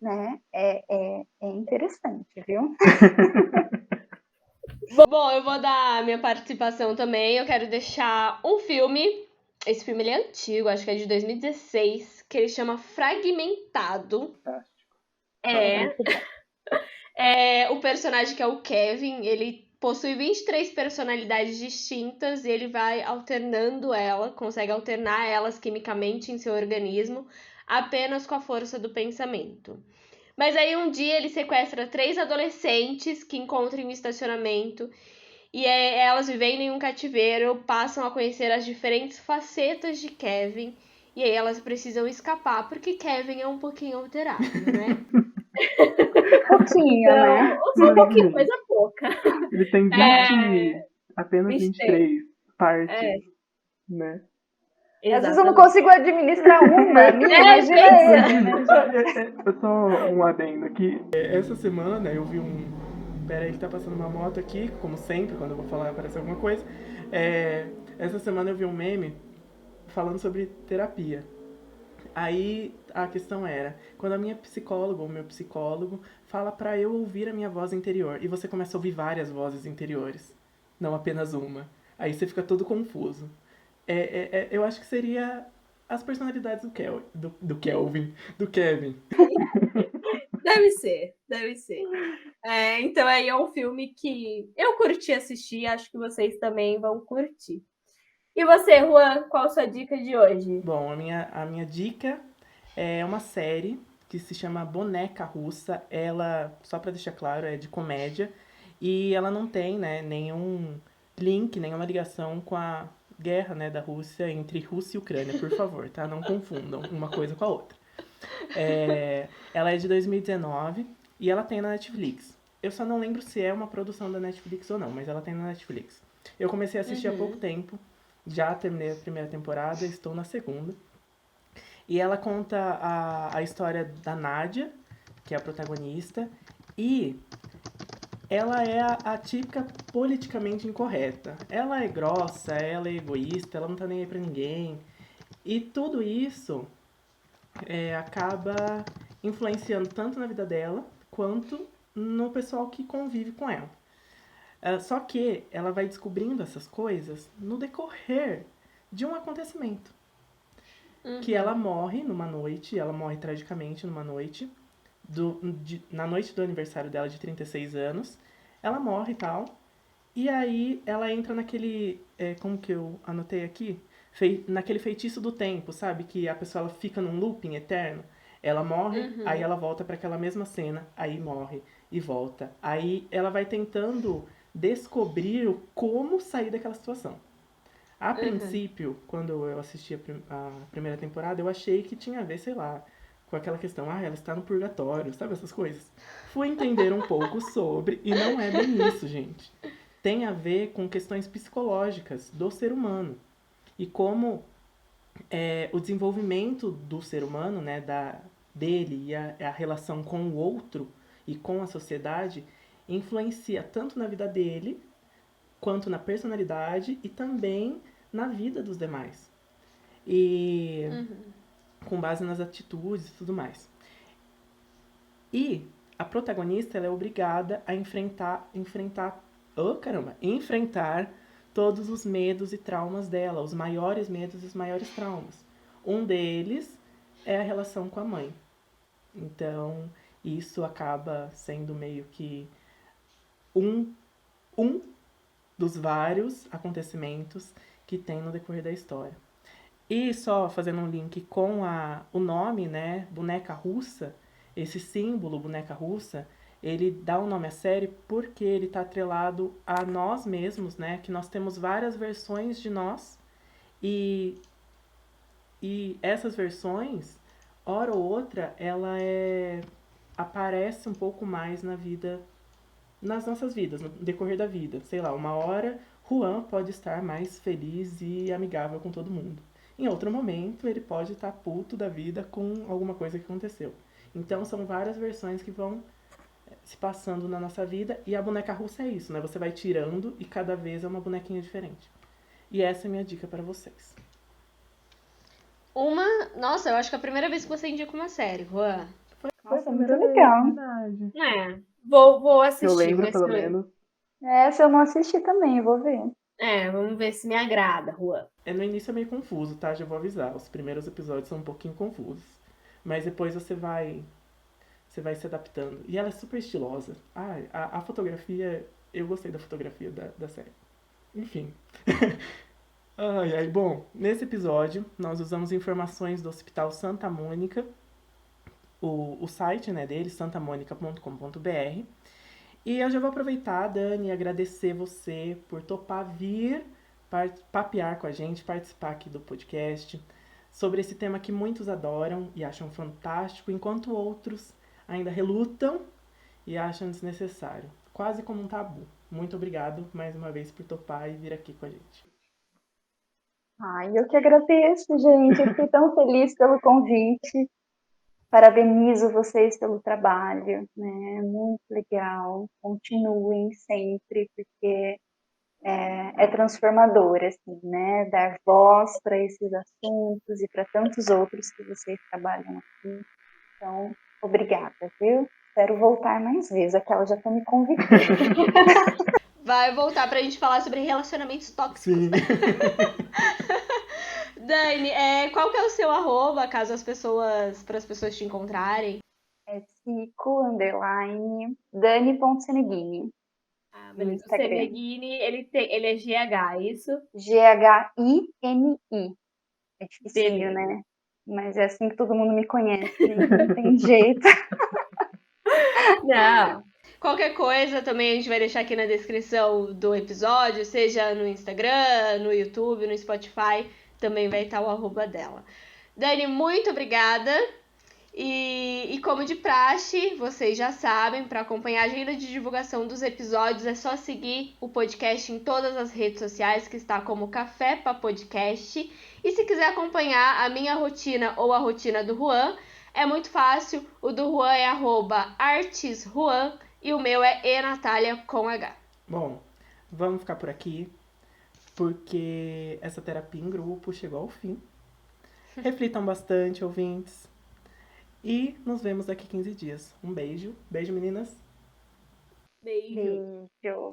[SPEAKER 4] né, é interessante, viu?
[SPEAKER 3] Bom, eu vou dar a minha participação também. Eu quero deixar um filme. Esse filme ele é antigo, acho que é de 2016, que ele chama Fragmentado. O personagem que é o Kevin, ele possui 23 personalidades distintas e ele vai alternando consegue alternar elas quimicamente em seu organismo apenas com a força do pensamento. Mas aí um dia ele sequestra 3 adolescentes que encontram em um estacionamento e elas vivendo em um cativeiro passam a conhecer as diferentes facetas de Kevin e aí elas precisam escapar porque Kevin é um pouquinho alterado, né?
[SPEAKER 4] Pouquinho, né?
[SPEAKER 1] Só um pouquinho, coisa pouca.
[SPEAKER 2] Ele tem apenas 23 partes, né?
[SPEAKER 4] Às vezes eu não consigo administrar uma, imagina ele.
[SPEAKER 2] Só um adendo aqui. Essa semana eu vi Pera aí que tá passando uma moto aqui, como sempre, quando eu vou falar aparece alguma coisa. Essa semana eu vi um meme falando sobre terapia. Aí a questão era, quando a minha psicóloga ou meu psicólogo fala pra eu ouvir a minha voz interior, e você começa a ouvir várias vozes interiores, não apenas uma. Aí você fica todo confuso. Eu acho que seria as personalidades do Kevin.
[SPEAKER 1] Deve ser. Então aí é um filme que eu curti assistir, acho que vocês também vão curtir. E você, Juan, qual a sua dica de hoje?
[SPEAKER 2] Bom, a minha dica é uma série que se chama Boneca Russa. Ela, só pra deixar claro, é de comédia. E ela não tem, né, nenhum link, nenhuma ligação com a guerra, né, da Rússia entre Rússia e Ucrânia, por favor, tá? Não confundam uma coisa com a outra. Ela é de 2019 e ela tem na Netflix. Eu só não lembro se é uma produção da Netflix ou não, mas ela tem na Netflix. Eu comecei a assistir há pouco tempo, já terminei a primeira temporada, estou na segunda. E ela conta a história da Nádia, que é a protagonista, e ela é a típica politicamente incorreta. Ela é grossa, ela é egoísta, ela não tá nem aí pra ninguém. E tudo isso acaba influenciando tanto na vida dela, quanto no pessoal que convive com ela. Só que ela vai descobrindo essas coisas no decorrer de um acontecimento. Que ela morre numa noite, ela morre tragicamente numa noite, na noite do aniversário dela de 36 anos, ela morre e tal, e aí ela entra naquele, como que eu anotei aqui? Naquele feitiço do tempo, sabe? Que a pessoa ela fica num looping eterno. Ela morre, aí ela volta para aquela mesma cena, aí morre e volta. Aí ela vai tentando descobrir como sair daquela situação. A princípio, quando eu assisti a primeira temporada, eu achei que tinha a ver, sei lá, com aquela questão, ela está no purgatório, sabe essas coisas? Fui entender um pouco sobre, e não é bem isso, gente. Tem a ver com questões psicológicas do ser humano. E como o desenvolvimento do ser humano, né, dele e a relação com o outro e com a sociedade, influencia tanto na vida dele, quanto na personalidade e também na vida dos demais. E com base nas atitudes e tudo mais. E a protagonista ela é obrigada a enfrentar todos os medos e traumas dela, os maiores medos e os maiores traumas. Um deles é a relação com a mãe. Então, isso acaba sendo meio que um dos vários acontecimentos que tem no decorrer da história. E só fazendo um link com o nome, né, boneca russa, esse símbolo, boneca russa, ele dá o nome à série porque ele está atrelado a nós mesmos, né, que nós temos várias versões de nós e essas versões, hora ou outra, ela aparece um pouco mais nas nossas vidas, no decorrer da vida. Sei lá, uma hora Juan pode estar mais feliz e amigável com todo mundo. Em outro momento, ele pode estar puto da vida com alguma coisa que aconteceu. Então, são várias versões que vão se passando na nossa vida. E a boneca russa é isso, né? Você vai tirando e cada vez é uma bonequinha diferente. E essa é a minha dica para vocês.
[SPEAKER 3] Nossa, eu acho que é a primeira vez que você indica uma série, Juan.
[SPEAKER 4] Nossa, muito legal.
[SPEAKER 2] Verdade.
[SPEAKER 1] Vou assistir.
[SPEAKER 2] Eu lembro,
[SPEAKER 1] ver
[SPEAKER 2] pelo
[SPEAKER 1] se
[SPEAKER 2] menos.
[SPEAKER 4] Essa eu não assisti também, vou ver.
[SPEAKER 1] vamos ver se me agrada, Juan.
[SPEAKER 2] No início é meio confuso, tá? Já vou avisar. Os primeiros episódios são um pouquinho confusos. Mas depois você vai se adaptando. E ela é super estilosa. A fotografia... Eu gostei da fotografia da série. Enfim. Bom, nesse episódio nós usamos informações do Hospital Santa Mônica, o site, né, dele, santamonica.com.br. E eu já vou aproveitar, Dani, e agradecer você por topar vir papear com a gente, participar aqui do podcast, sobre esse tema que muitos adoram e acham fantástico, enquanto outros ainda relutam e acham desnecessário. Quase como um tabu. Muito obrigado mais uma vez por topar e vir aqui com a gente.
[SPEAKER 4] Ai, eu que agradeço, gente. Eu fiquei tão feliz pelo convite. Parabenizo vocês pelo trabalho, né? Muito legal. Continuem sempre, porque é transformador, assim, né? Dar voz para esses assuntos e para tantos outros que vocês trabalham aqui. Então, obrigada, viu? Espero voltar mais vezes. Aquela já está me convidando.
[SPEAKER 3] Vai voltar pra gente falar sobre relacionamentos tóxicos.
[SPEAKER 2] Sim.
[SPEAKER 3] Dani, qual que é o seu @, caso para as pessoas te encontrarem?
[SPEAKER 4] É Dani.Seneghini.
[SPEAKER 1] Beleza. O Seneghini, ele é GH, isso?
[SPEAKER 4] G-H-I-N-I. É difícil,
[SPEAKER 1] Beleza.
[SPEAKER 4] né? Mas é assim que todo mundo me conhece, não tem jeito.
[SPEAKER 1] Não.
[SPEAKER 3] Qualquer coisa também a gente vai deixar aqui na descrição do episódio, seja no Instagram, no YouTube, no Spotify, também vai estar o @ dela. Dani, muito obrigada. E como de praxe, vocês já sabem, para acompanhar a agenda de divulgação dos episódios é só seguir o podcast em todas as redes sociais, que está como Café pra Podcast. E se quiser acompanhar a minha rotina ou a rotina do Juan, é muito fácil. O do Juan é @artesjuan e o meu é enatalia com H.
[SPEAKER 2] Bom, vamos ficar por aqui, porque essa terapia em grupo chegou ao fim. Reflitam bastante, ouvintes. E nos vemos daqui 15 dias. Um beijo. Beijo, meninas.
[SPEAKER 1] Beijo.
[SPEAKER 4] Beijo.